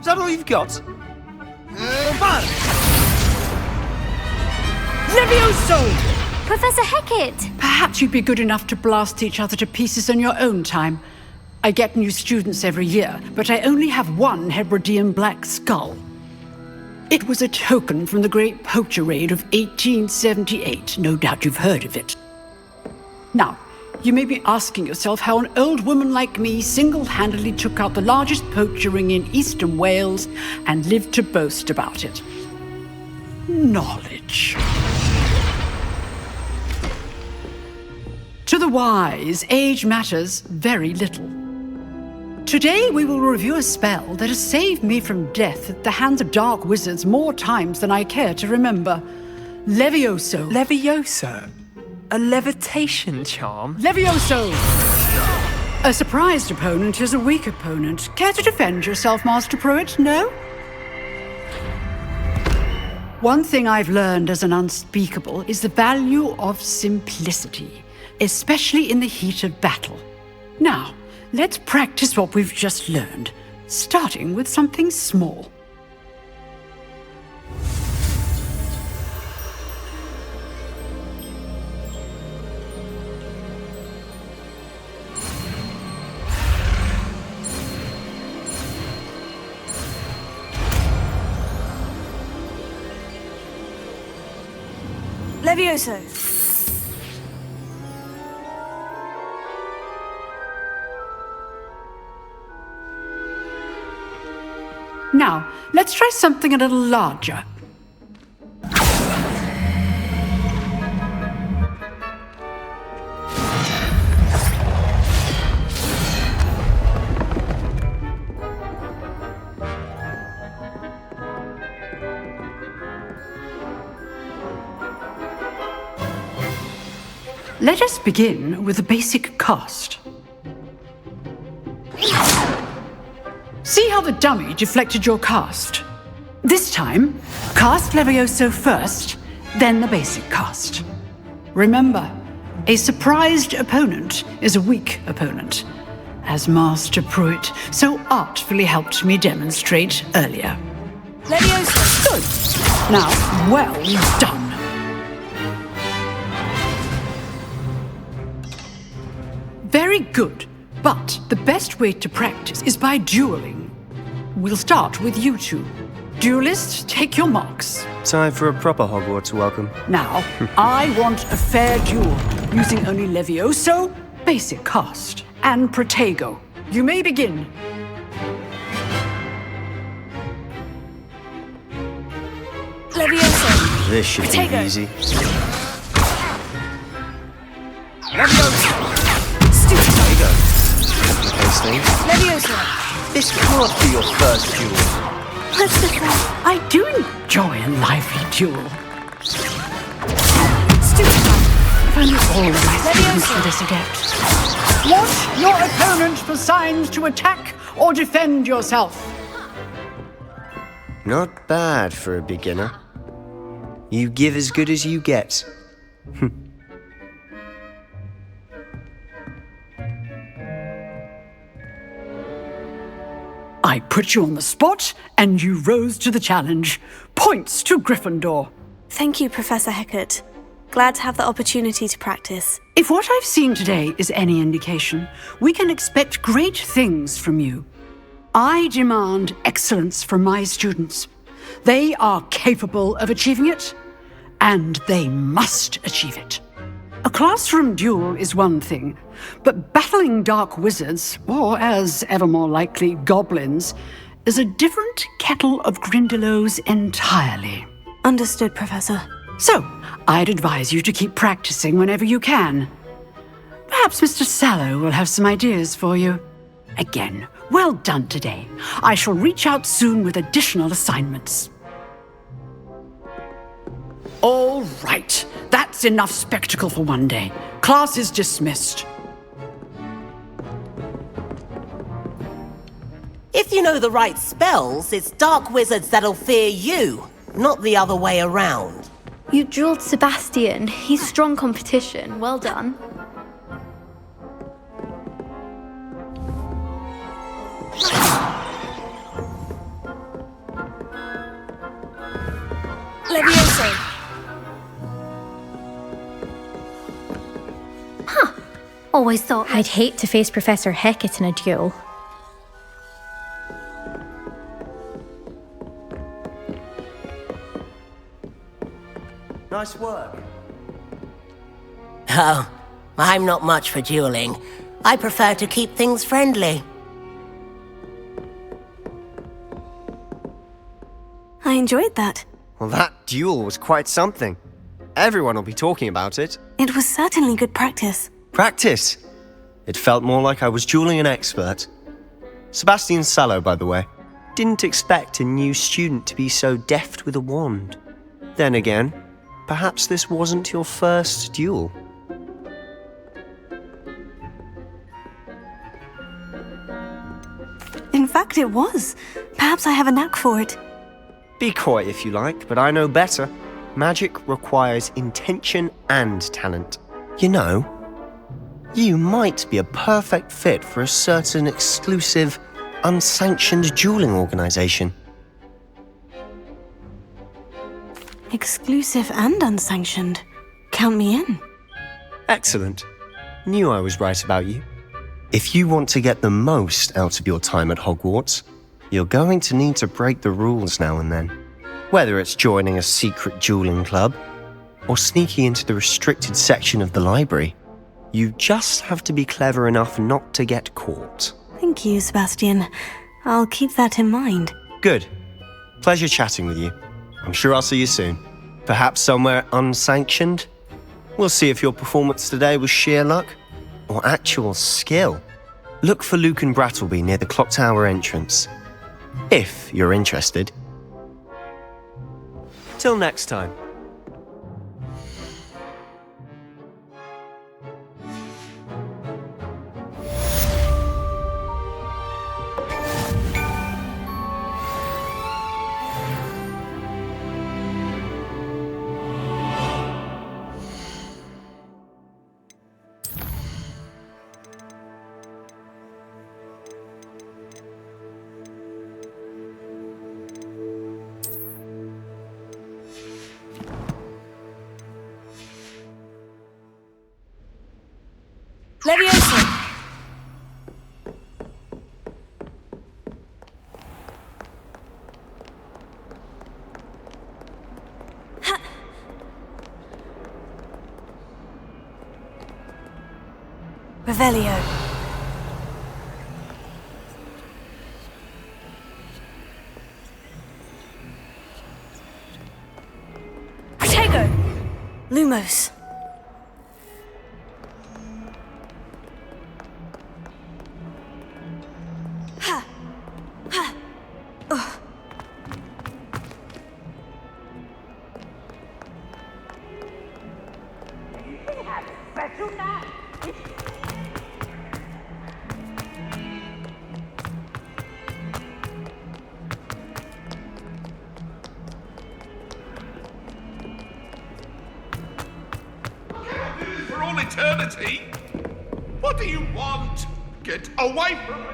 that all you've got? Levioso! Professor Hecat! Perhaps you'd be good enough to blast each other to pieces on your own time. I get new students every year, but I only have one Hebridean black skull. It was a token from the Great Poacher Raid of 1878. No doubt you've heard of it. Now, you may be asking yourself how an old woman like me single-handedly took out the largest poacher ring in eastern Wales and lived to boast about it. Knowledge. To the wise, age matters very little. Today we will review a spell that has saved me from death at the hands of dark wizards more times than I care to remember. Levioso. Levioso? A levitation charm? Levioso! A surprised opponent is a weak opponent. Care to defend yourself, Master Pruitt? No? One thing I've learned as an unspeakable is the value of simplicity, especially in the heat of battle. Now, let's practice what we've just learned, starting with something small. Levioso. Now, let's try something a little larger. Let us begin with a basic cast. See how the dummy deflected your cast? This time, cast Levioso first, then the basic cast. Remember, a surprised opponent is a weak opponent, as Master Pruitt so artfully helped me demonstrate earlier. Levioso! Good. Now, well done. Very good, but the best way to practice is by dueling. We'll start with you two. Duelists, take your marks. Time for a proper Hogwarts welcome. Now, I want a fair duel, using only Levioso, basic cast, and Protego. You may begin. Levioso. This should Protego. be easy. Levioso. Levioso. This can't be your first duel. What's the thing? I do enjoy a lively duel. If only all of my students were this adept. Watch your opponent for signs to attack or defend yourself. Not bad for a beginner. You give as good as you get. I put you on the spot, and you rose to the challenge. Points to Gryffindor. Thank you, Professor Hecat. Glad to have the opportunity to practice. If what I've seen today is any indication, we can expect great things from you. I demand excellence from my students. They are capable of achieving it, and they must achieve it. A classroom duel is one thing, but battling dark wizards, or as ever more likely, goblins, is a different kettle of Grindylows entirely. Understood, Professor. So, I'd advise you to keep practicing whenever you can. Perhaps Mr. Sallow will have some ideas for you. Again, well done today. I shall reach out soon with additional assignments. All right, that's enough spectacle for one day. Class is dismissed. If you know the right spells, it's dark wizards that'll fear you, not the other way around. You drilled Sebastian. He's strong competition. Well done. Levioso! Huh. Always thought... I'd hate to face Professor Hecat in a duel. Nice work. Oh, I'm not much for dueling. I prefer to keep things friendly. I enjoyed that. Well, that duel was quite something. Everyone will be talking about it. It was certainly good practice. Practice? It felt more like I was dueling an expert. Sebastian Sallow, by the way. Didn't expect a new student to be so deft with a wand. Then again, perhaps this wasn't your first duel. In fact, it was. Perhaps I have a knack for it. Be coy if you like, but I know better. Magic requires intention and talent. You know, you might be a perfect fit for a certain exclusive, unsanctioned dueling organization. Exclusive and unsanctioned. Count me in. Excellent. Knew I was right about you. If you want to get the most out of your time at Hogwarts, you're going to need to break the rules now and then. Whether it's joining a secret dueling club or sneaking into the restricted section of the library, you just have to be clever enough not to get caught. Thank you, Sebastian. I'll keep that in mind. Good. Pleasure chatting with you. I'm sure I'll see you soon. Perhaps somewhere unsanctioned? We'll see if your performance today was sheer luck or actual skill. Look for Luke and Brattleby near the clock tower entrance. If you're interested. Till next time. Leviosa! Revelio. Protego! Lumos. For all eternity? What do you want? Get away from me!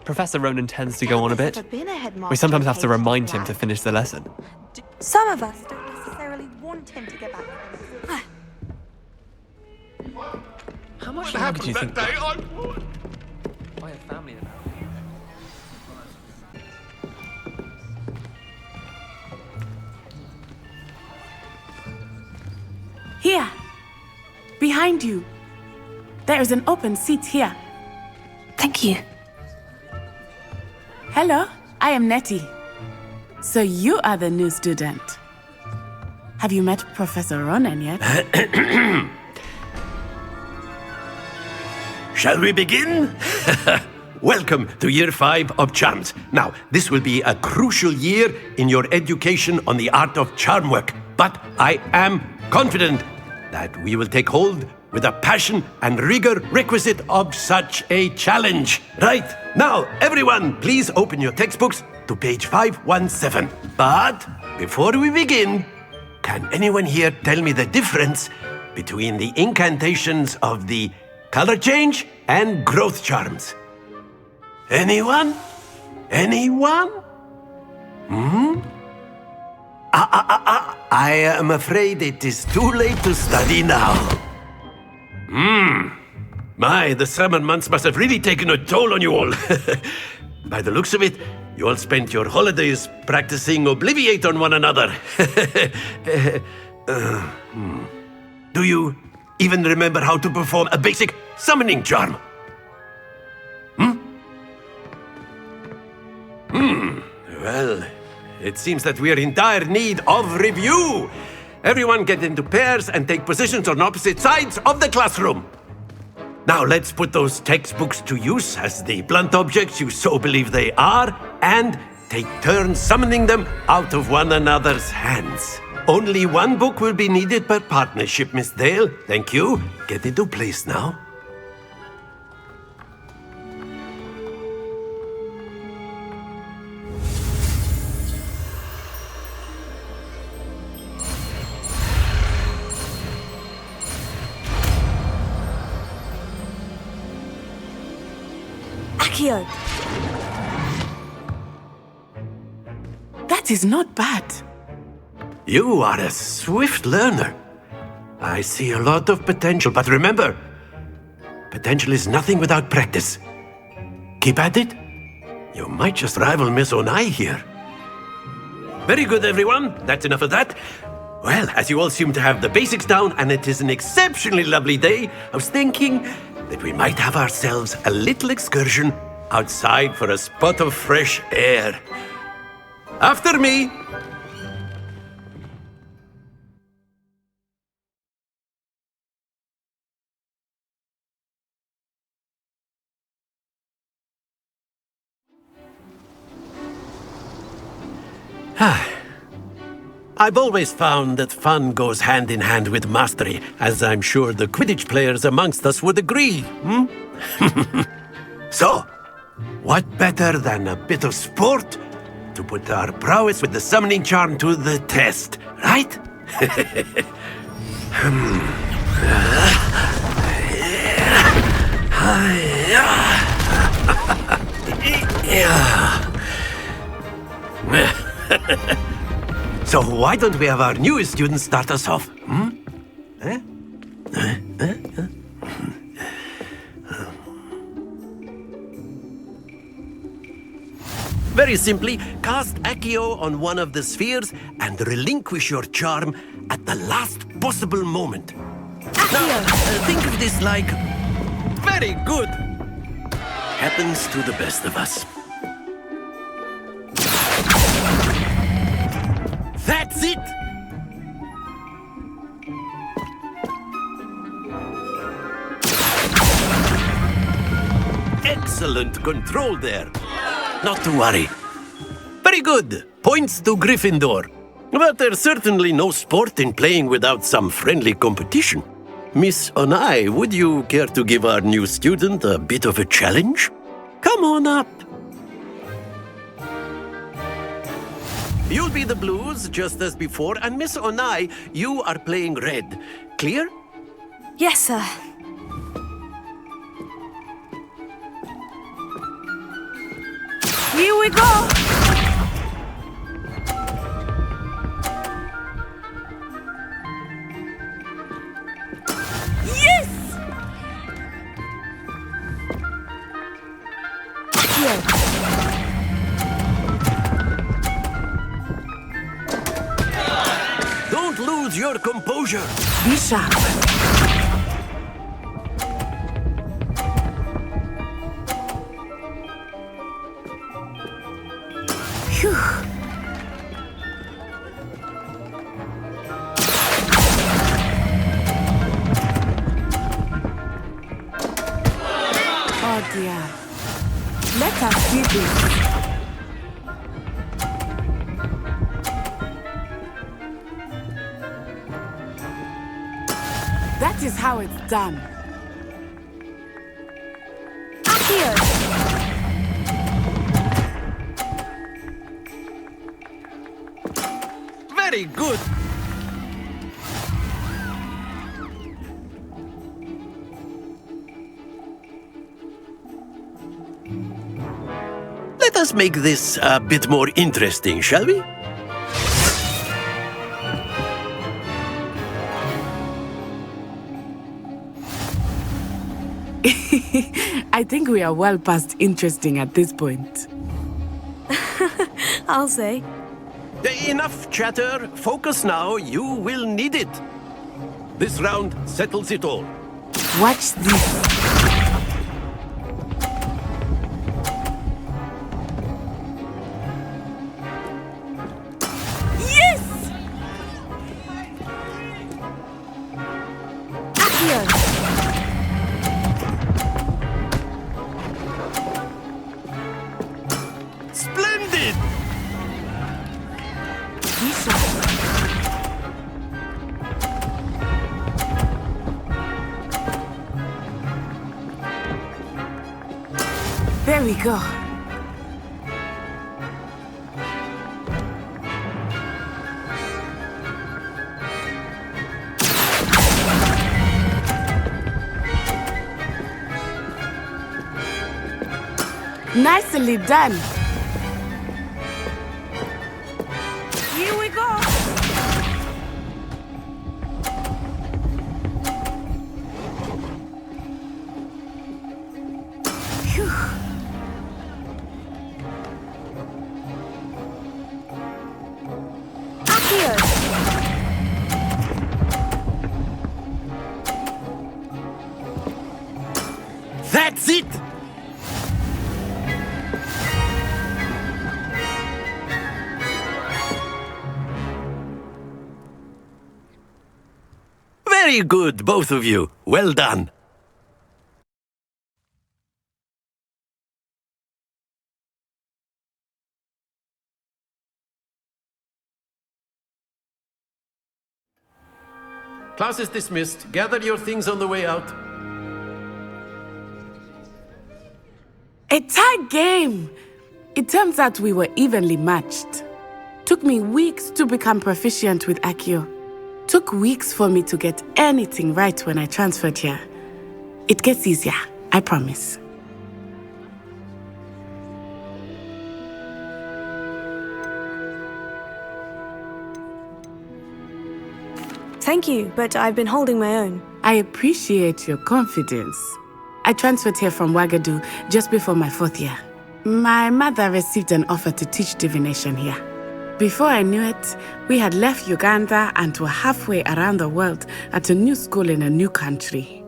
Professor Ronan tends to go on a bit. We sometimes have to remind him to finish the lesson. Some of us don't necessarily want him to get back. How much What longer do you happened think that day? I would. by a family about? Here. Behind you. There is an open seat here. Thank you. Hello, I am Nettie. So you are the new student. Have you met Professor Ronan yet? Shall we begin? Welcome to Year 5 of Charms. Now, this will be a crucial year in your education on the art of charm work, but I am confident that we will take hold with the passion and rigor requisite of such a challenge. Right, now, everyone, please open your textbooks to page 517. But before we begin, can anyone here tell me the difference between the incantations of the color change and growth charms? Anyone? Anyone? I am afraid it is too late to study now. My, the summer months must have really taken a toll on you all. By the looks of it, you all spent your holidays practicing Obliviate on one another. Do you even remember how to perform a basic summoning charm? Well, it seems that we are in dire need of review. Everyone get into pairs and take positions on opposite sides of the classroom. Now let's put those textbooks to use as the blunt objects you so believe they are, and take turns summoning them out of one another's hands. Only one book will be needed per partnership, Miss Dale. Thank you. Get into place now. Akio! That is not bad. You are a swift learner. I see a lot of potential, but remember, potential is nothing without practice. Keep at it. You might just rival Miss Onai here. Very good, everyone. That's enough of that. Well, as you all seem to have the basics down, and it is an exceptionally lovely day, I was thinking that we might have ourselves a little excursion outside for a spot of fresh air. After me! I've always found that fun goes hand in hand with mastery, as I'm sure the Quidditch players amongst us would agree, So, what better than a bit of sport to put our prowess with the summoning charm to the test, right? So why don't we have our newest student start us off? Very simply, cast Accio on one of the spheres and relinquish your charm at the last possible moment. Now, think of this like... Very good! Happens to the best of us. That's it! Excellent control there. Not to worry. Very good. Points to Gryffindor. But there's certainly no sport in playing without some friendly competition. Miss Onai, would you care to give our new student a bit of a challenge? Come on up. You'll be the blues, just as before, and Miss Onai, you are playing red. Clear? Yes, sir. Here we go! Yes! Don't lose your composure. Be sharp. Phew. Oh dear. Let us see this. That is how it's done. Very good. us make this a bit more interesting, shall we? I think we are well past interesting at this point. I'll say. Enough chatter. Focus now. You will need it. This round settles it all. Watch this. Yes! Accio! Splendid! There we go. Nicely done. Here we go. Phew. That's it! Very good, both of you. Well done. Class is dismissed. Gather your things on the way out. A tight game! It turns out we were evenly matched. Took me weeks to become proficient with Accio. Took weeks for me to get anything right when I transferred here. It gets easier, I promise. Thank you, but I've been holding my own. I appreciate your confidence. I transferred here from Ouagadougou just before my 4th year. My mother received an offer to teach divination here. Before I knew it, we had left Uganda and were halfway around the world at a new school in a new country.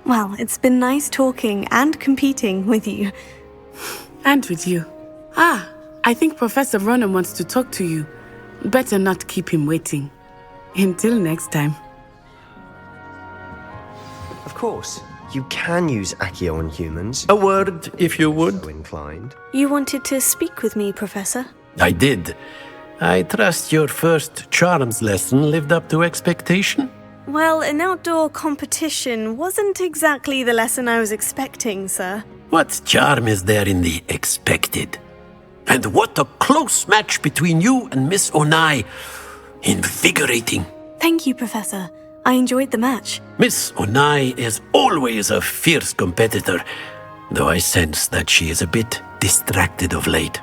Well, it's been nice talking and competing with you. And with you. Ah, I think Professor Ronan wants to talk to you. Better not keep him waiting. Until next time. Of course, you can use Accio on humans. A word, if you would. So inclined. You wanted to speak with me, Professor? I did. I trust your first charms lesson lived up to expectation? Well, an outdoor competition wasn't exactly the lesson I was expecting, sir. What charm is there in the expected? And what a close match between you and Miss Onai. Invigorating. Thank you, Professor. I enjoyed the match. Miss Onai is always a fierce competitor, though I sense that she is a bit distracted of late.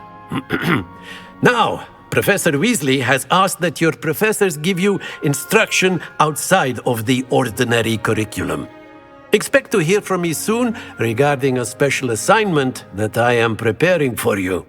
Now, Professor Weasley has asked that your professors give you instruction outside of the ordinary curriculum. Expect to hear from me soon regarding a special assignment that I am preparing for you.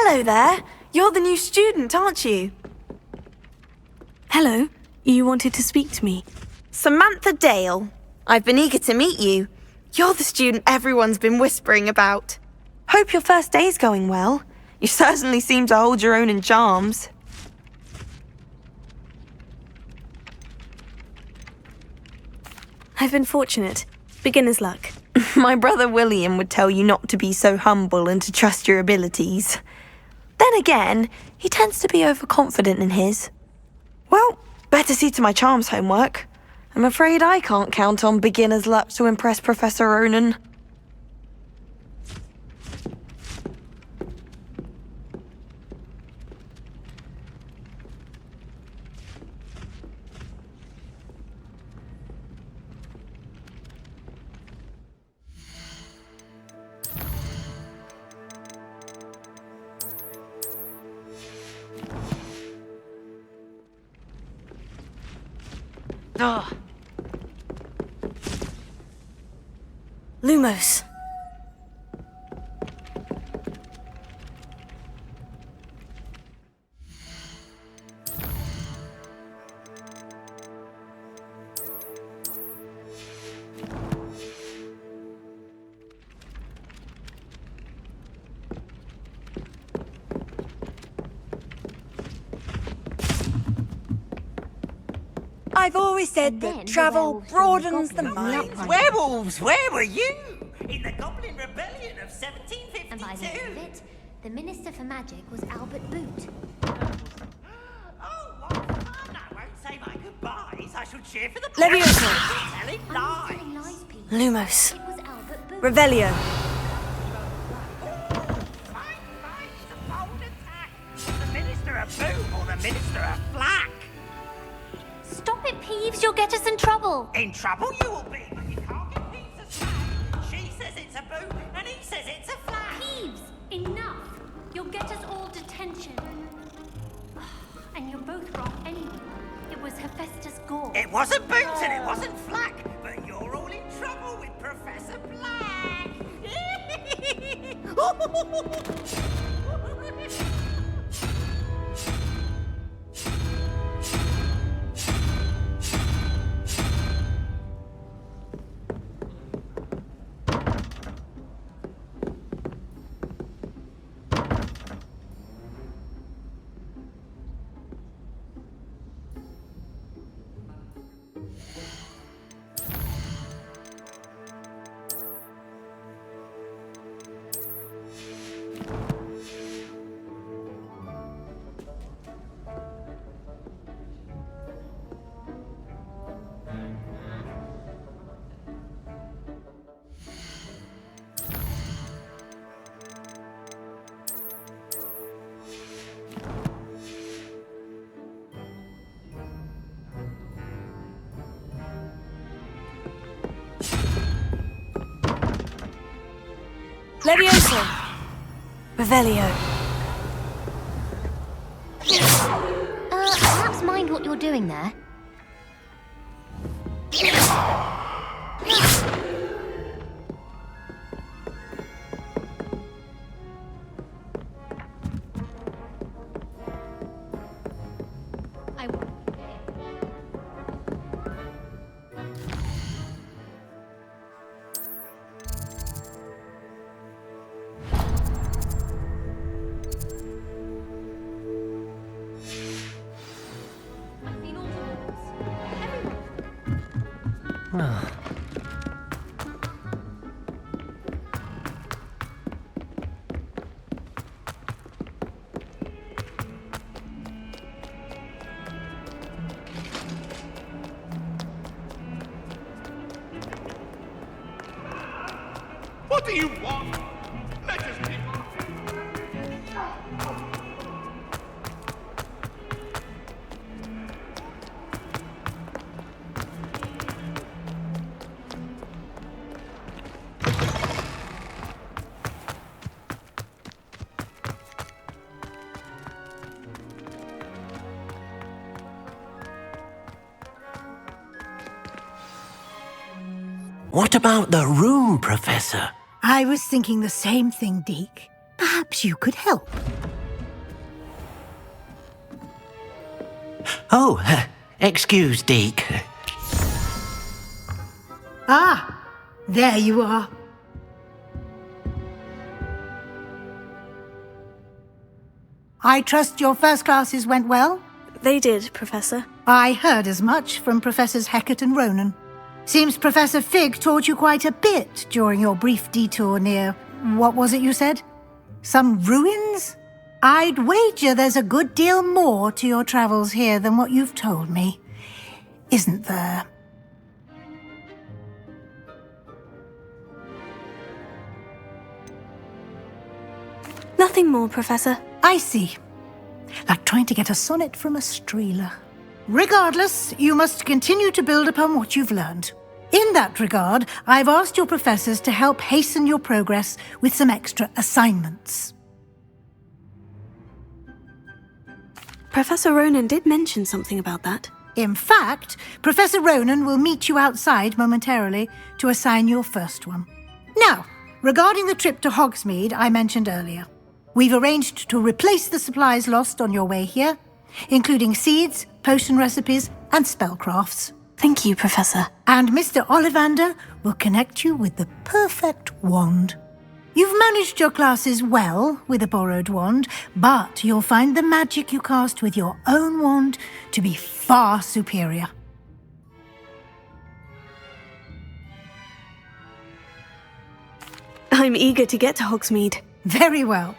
Hello there. You're the new student, aren't you? Hello. You wanted to speak to me? Samantha Dale. I've been eager to meet you. You're the student everyone's been whispering about. Hope your first day's going well. You certainly seem to hold your own in charms. I've been fortunate. Beginner's luck. My brother William would tell you not to be so humble and to trust your abilities. Then again, he tends to be overconfident in his. Well, better see to my charms homework. I'm afraid I can't count on beginner's luck to impress Professor Ronan. Ah. Lumos. I've always said that travel broadens the mind. Werewolves, where were you? In the Goblin Rebellion of 1752. And by the end of it, the Minister for Magic was Albert Boot. Oh, what fun! I won't say my goodbyes. I shall cheer for the Leviosa. telling lies. Lumos. It was Albert Boot. Revelio. The Minister of Boom or the Minister of Flack? Stop it, Peeves. You'll get us in trouble. In trouble you will be, but you can't get Peeves a slack. She says it's a boom, and he says it's a flack. Peeves, enough. You'll get us all detention. And you're both wrong anyway. It was Hephaestus Gore. It wasn't Boot and it wasn't Flack, but you're all in trouble with Professor Black. Leviosa. Revelio. Perhaps mind what you're doing there. What do you want? Let us be. What about the room, Professor? I was thinking the same thing, Deke. Perhaps you could help. Oh, excuse, Deke. Ah, there you are. I trust your first classes went well? They did, Professor. I heard as much from Professors Hecat and Ronan. Seems Professor Fig taught you quite a bit during your brief detour near... what was it you said? Some ruins? I'd wager there's a good deal more to your travels here than what you've told me. Isn't there? Nothing more, Professor. I see. Like trying to get a sonnet from a streeler. Regardless, you must continue to build upon what you've learned. In that regard, I've asked your professors to help hasten your progress with some extra assignments. Professor Ronan did mention something about that. In fact, Professor Ronan will meet you outside momentarily to assign your first one. Now, regarding the trip to Hogsmeade I mentioned earlier, we've arranged to replace the supplies lost on your way here, including seeds, potion recipes, and spellcrafts. Thank you, Professor. And Mr. Ollivander will connect you with the perfect wand. You've managed your classes well with a borrowed wand, but you'll find the magic you cast with your own wand to be far superior. I'm eager to get to Hogsmeade. Very well.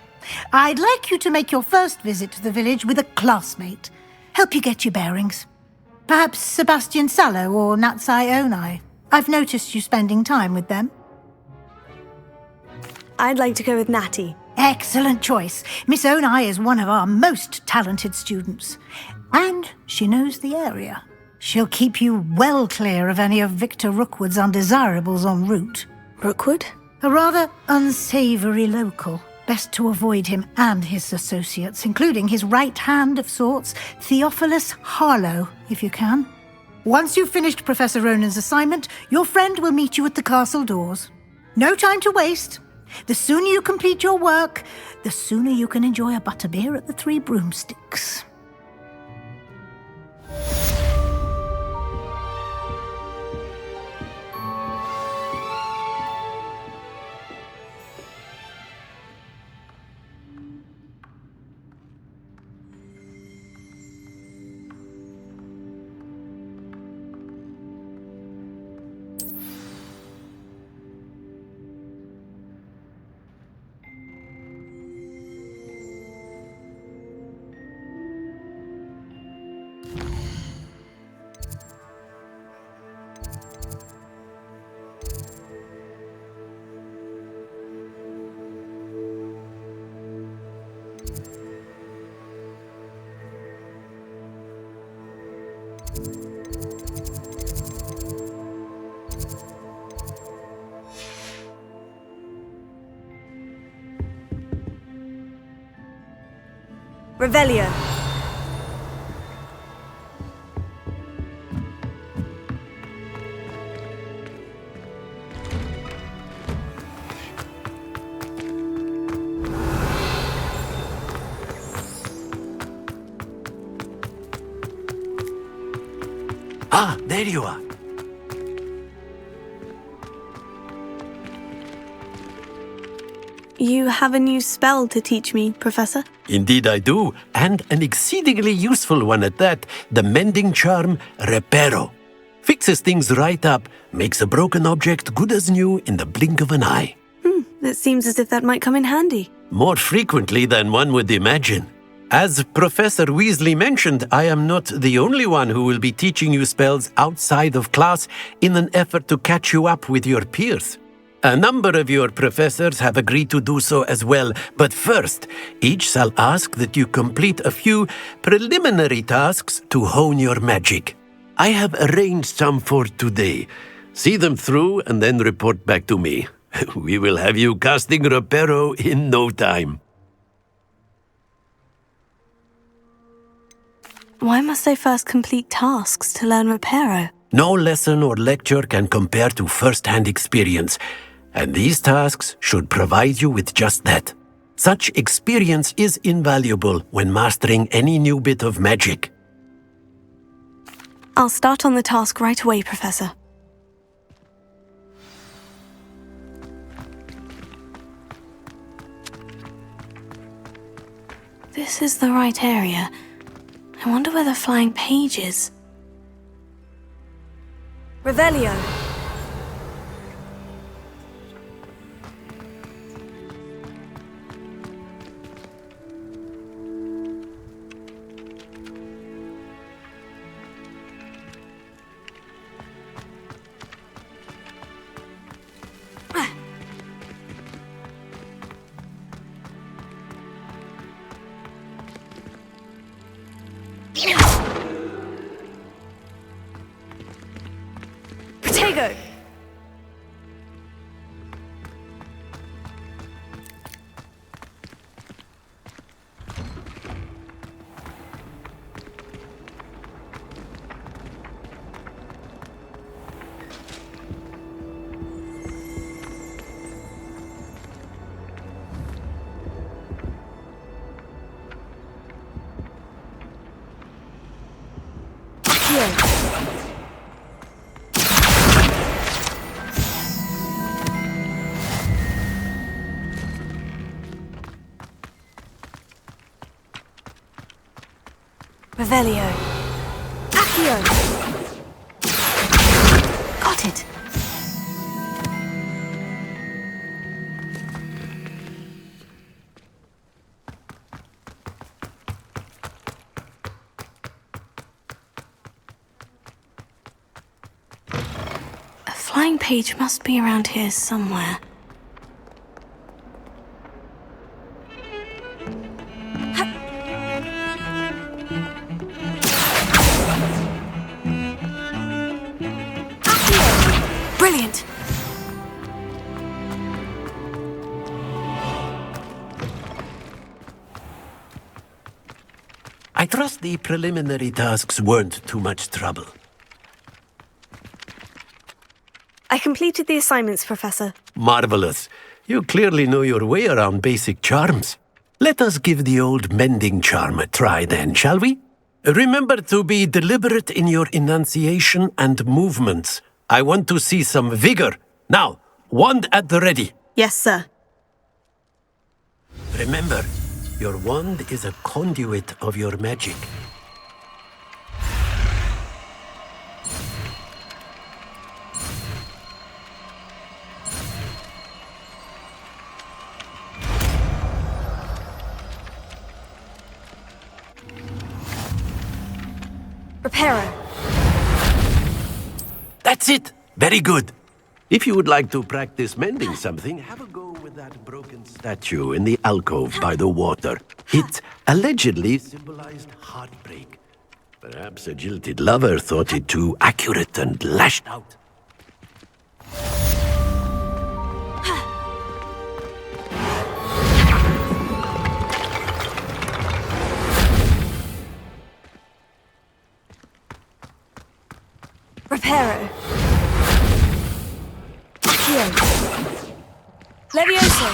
I'd like you to make your first visit to the village with a classmate. Help you get your bearings. Perhaps Sebastian Sallow or Natsai Onai. I've noticed you spending time with them. I'd like to go with Natty. Excellent choice. Miss Onai is one of our most talented students. And she knows the area. She'll keep you well clear of any of Victor Rookwood's undesirables en route. Rookwood? A rather unsavoury local. Best to avoid him and his associates, including his right hand of sorts, Theophilus Harlow, if you can. Once you've finished Professor Ronan's assignment, your friend will meet you at the castle doors. No time to waste. The sooner you complete your work, the sooner you can enjoy a butterbeer at the Three Broomsticks. Revelio. Ah, there you are. You have a new spell to teach me, Professor? Indeed I do, and an exceedingly useful one at that, the mending charm Reparo. Fixes things right up, makes a broken object good as new in the blink of an eye. It seems as if that might come in handy. More frequently than one would imagine. As Professor Weasley mentioned, I am not the only one who will be teaching you spells outside of class in an effort to catch you up with your peers. A number of your professors have agreed to do so as well, but first, each shall ask that you complete a few preliminary tasks to hone your magic. I have arranged some for today. See them through and then report back to me. We will have you casting Reparo in no time. Why must I first complete tasks to learn Reparo? No lesson or lecture can compare to first-hand experience, and these tasks should provide you with just that. Such experience is invaluable when mastering any new bit of magic. I'll start on the task right away, Professor. This is the right area. I wonder where the flying page is. Revelio! Protego! Revelio. Accio! Got it! A flying page must be around here somewhere. Brilliant! I trust the preliminary tasks weren't too much trouble. I completed the assignments, Professor. Marvelous. You clearly know your way around basic charms. Let us give the old mending charm a try then, shall we? Remember to be deliberate in your enunciation and movements. I want to see some vigor. Now, wand at the ready. Yes, sir. Remember, your wand is a conduit of your magic. Reparo. That's it! Very good. If you would like to practice mending something, have a go with that broken statue in the alcove by the water. It allegedly symbolized heartbreak. Perhaps a jilted lover thought it too accurate and lashed out. Reparo. Accio. Levioso.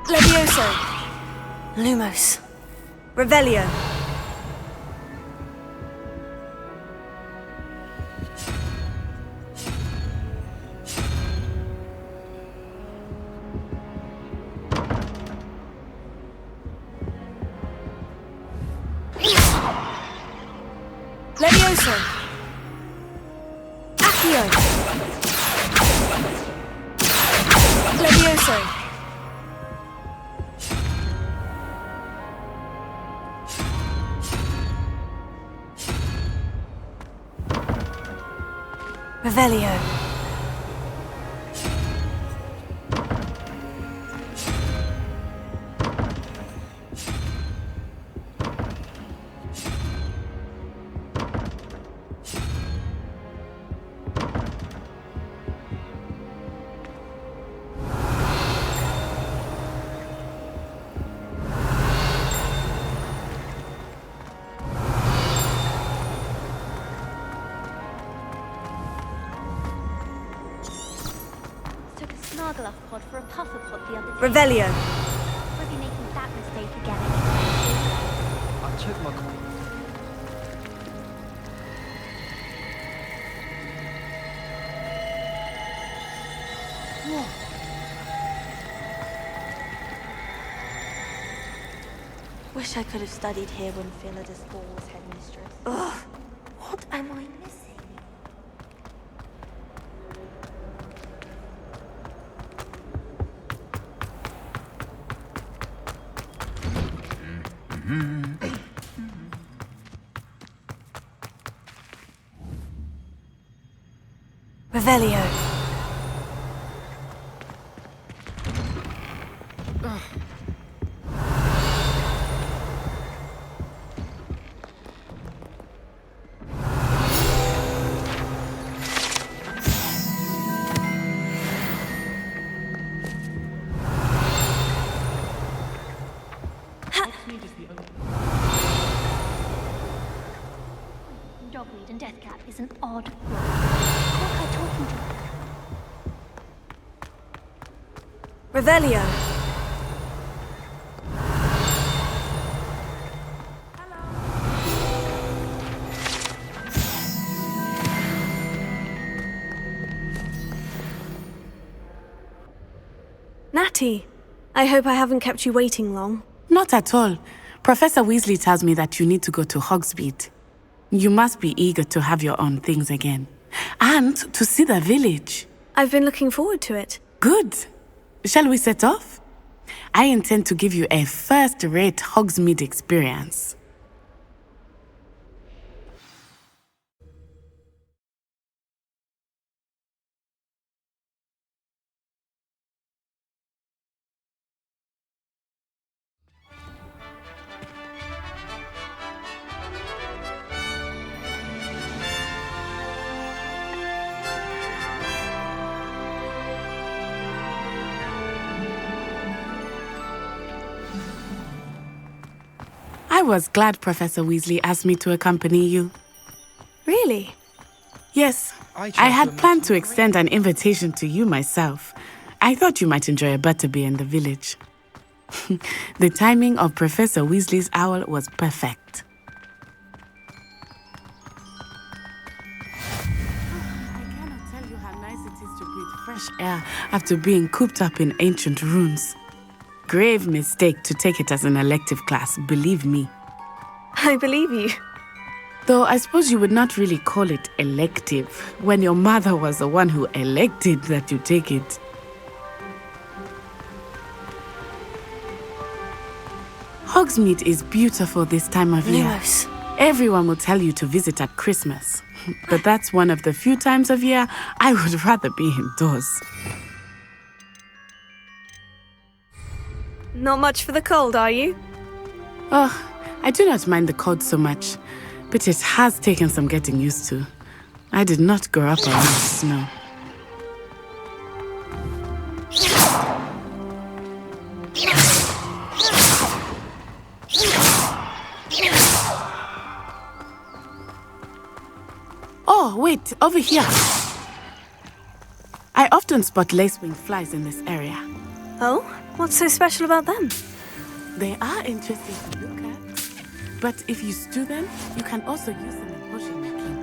Levioso. Lumos. Revelio. Levioso. Accio. Levioso. Revelio. Took a Snargle pod for a puffer pod the other day. Revelio. Won't be making that mistake again. I took my copy. Wish I could have studied here when Philidus Ball was headmistress. Ugh, what am I missing? Revelio. Dogweed and Deathcap is an odd word. What am I talking to? Revelio. Natty, I hope I haven't kept you waiting long. Not at all. Professor Weasley tells me that you need to go to Hogsmeade. You must be eager to have your own things again. And to see the village. I've been looking forward to it. Good. Shall we set off? I intend to give you a first-rate Hogsmeade experience. I was glad Professor Weasley asked me to accompany you. Really? Yes. I had planned to extend an invitation to you myself. I thought you might enjoy a butterbeer in the village. The timing of Professor Weasley's owl was perfect. I cannot tell you how nice it is to breathe fresh air after being cooped up in ancient ruins. Grave mistake to take it as an elective class, believe me. I believe you. Though I suppose you would not really call it elective when your mother was the one who elected that you take it. Hogsmeade is beautiful this time of year. Lumos. Everyone will tell you to visit at Christmas. But that's one of the few times of year I would rather be indoors. Not much for the cold, are you? Oh, I do not mind the cold so much, but it has taken some getting used to. I did not grow up around snow. Oh, wait, over here. I often spot lacewing flies in this area. Oh? What's so special about them? They are interesting to look at, but if you stew them, you can also use them in potion making.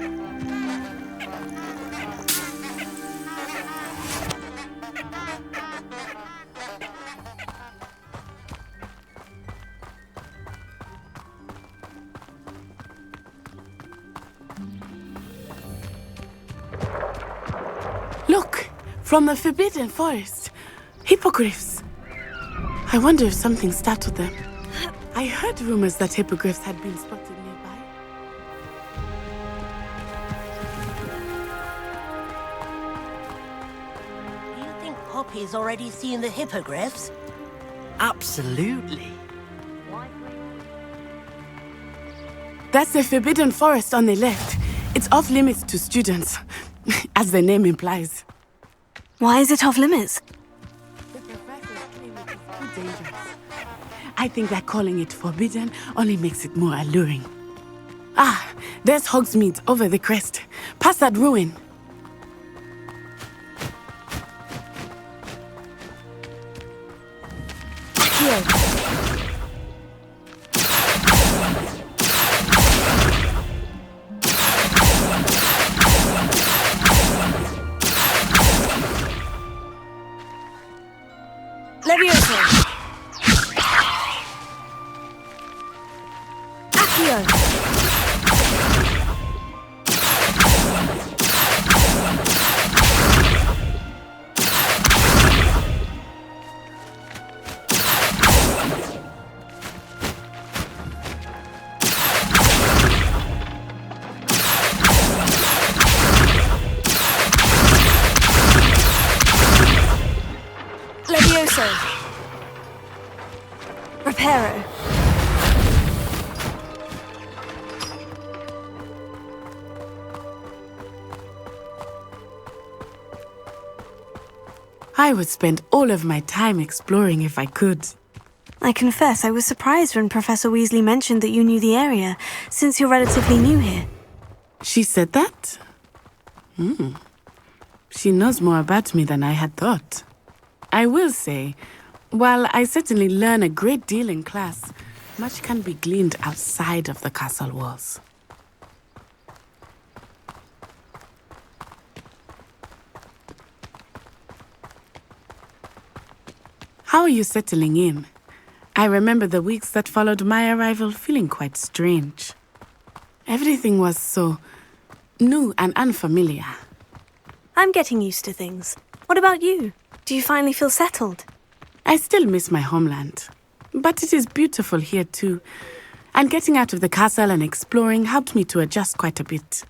Look, from the Forbidden Forest, hippogriffs. I wonder if something startled them. I heard rumors that hippogriffs had been spotted nearby. Poppy's already seen the hippogriffs? Absolutely. That's the Forbidden Forest on the left. It's off limits to students, as the name implies. Why is it off limits? I think that calling it forbidden only makes it more alluring. Ah, there's Hogsmeade over the crest. Past that ruin. Here. Levioso. Accio. Levioso. Reparo. I would spend all of my time exploring if I could. I confess I was surprised when Professor Weasley mentioned that you knew the area, since you're relatively new here. She said that? She knows more about me than I had thought. I will say, while I certainly learn a great deal in class, much can be gleaned outside of the castle walls. How are you settling in? I remember the weeks that followed my arrival feeling quite strange. Everything was so new and unfamiliar. I'm getting used to things. What about you? Do you finally feel settled? I still miss my homeland, but it is beautiful here too. And getting out of the castle and exploring helped me to adjust quite a bit.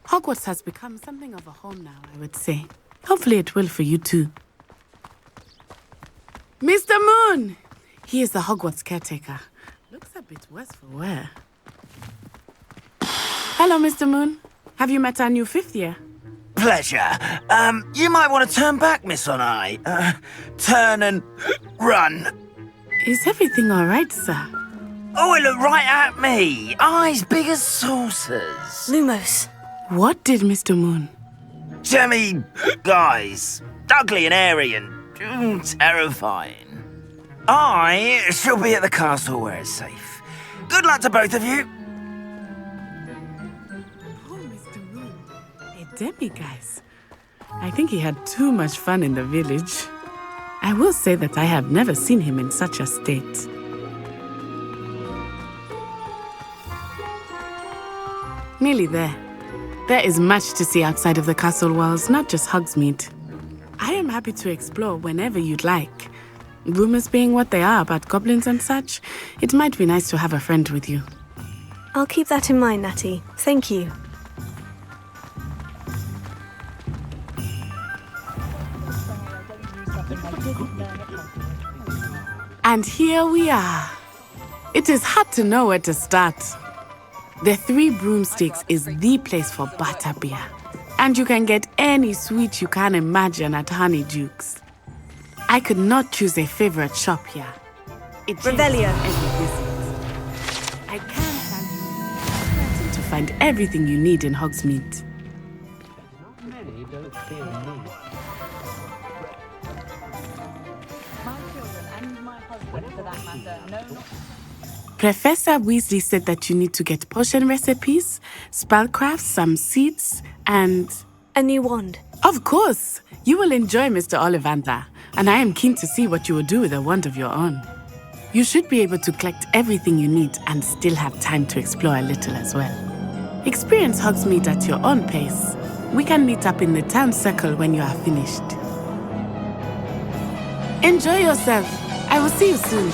Hogwarts has become something of a home now, I would say. Hopefully it will for you too. Mr. Moon! He is the Hogwarts caretaker. Looks a bit worse for wear. Hello, Mr. Moon. Have you met our new 5th year? Pleasure. You might want to turn back, Miss On-Eye. Turn and run. Is everything all right, sir? Oh, it looked right at me. Eyes big as saucers. Lumos. What did Mr. Moon? Jemmy, guys. Ugly and airy and terrifying. I shall be at the castle where it's safe. Good luck to both of you. Demi, guys. I think he had too much fun in the village. I will say that I have never seen him in such a state. Nearly there. There is much to see outside of the castle walls, not just Hogsmeade. I am happy to explore whenever you'd like. Rumors being what they are about goblins and such, it might be nice to have a friend with you. I'll keep that in mind, Natty. Thank you. And here we are. It is hard to know where to start. The 3 Broomsticks is the place for butterbeer. And you can get any sweet you can imagine at Honeyduke's. I could not choose a favorite shop here. It Revelio. Every visit. I can't tell you to find everything you need in Hogsmeade. Many don't fear me. Professor Weasley said that you need to get potion recipes, spellcrafts, some seeds, and... a new wand. Of course! You will enjoy Mr. Ollivander, and I am keen to see what you will do with a wand of your own. You should be able to collect everything you need and still have time to explore a little as well. Experience Hogsmeade at your own pace. We can meet up in the town circle when you are finished. Enjoy yourself. I will see you soon.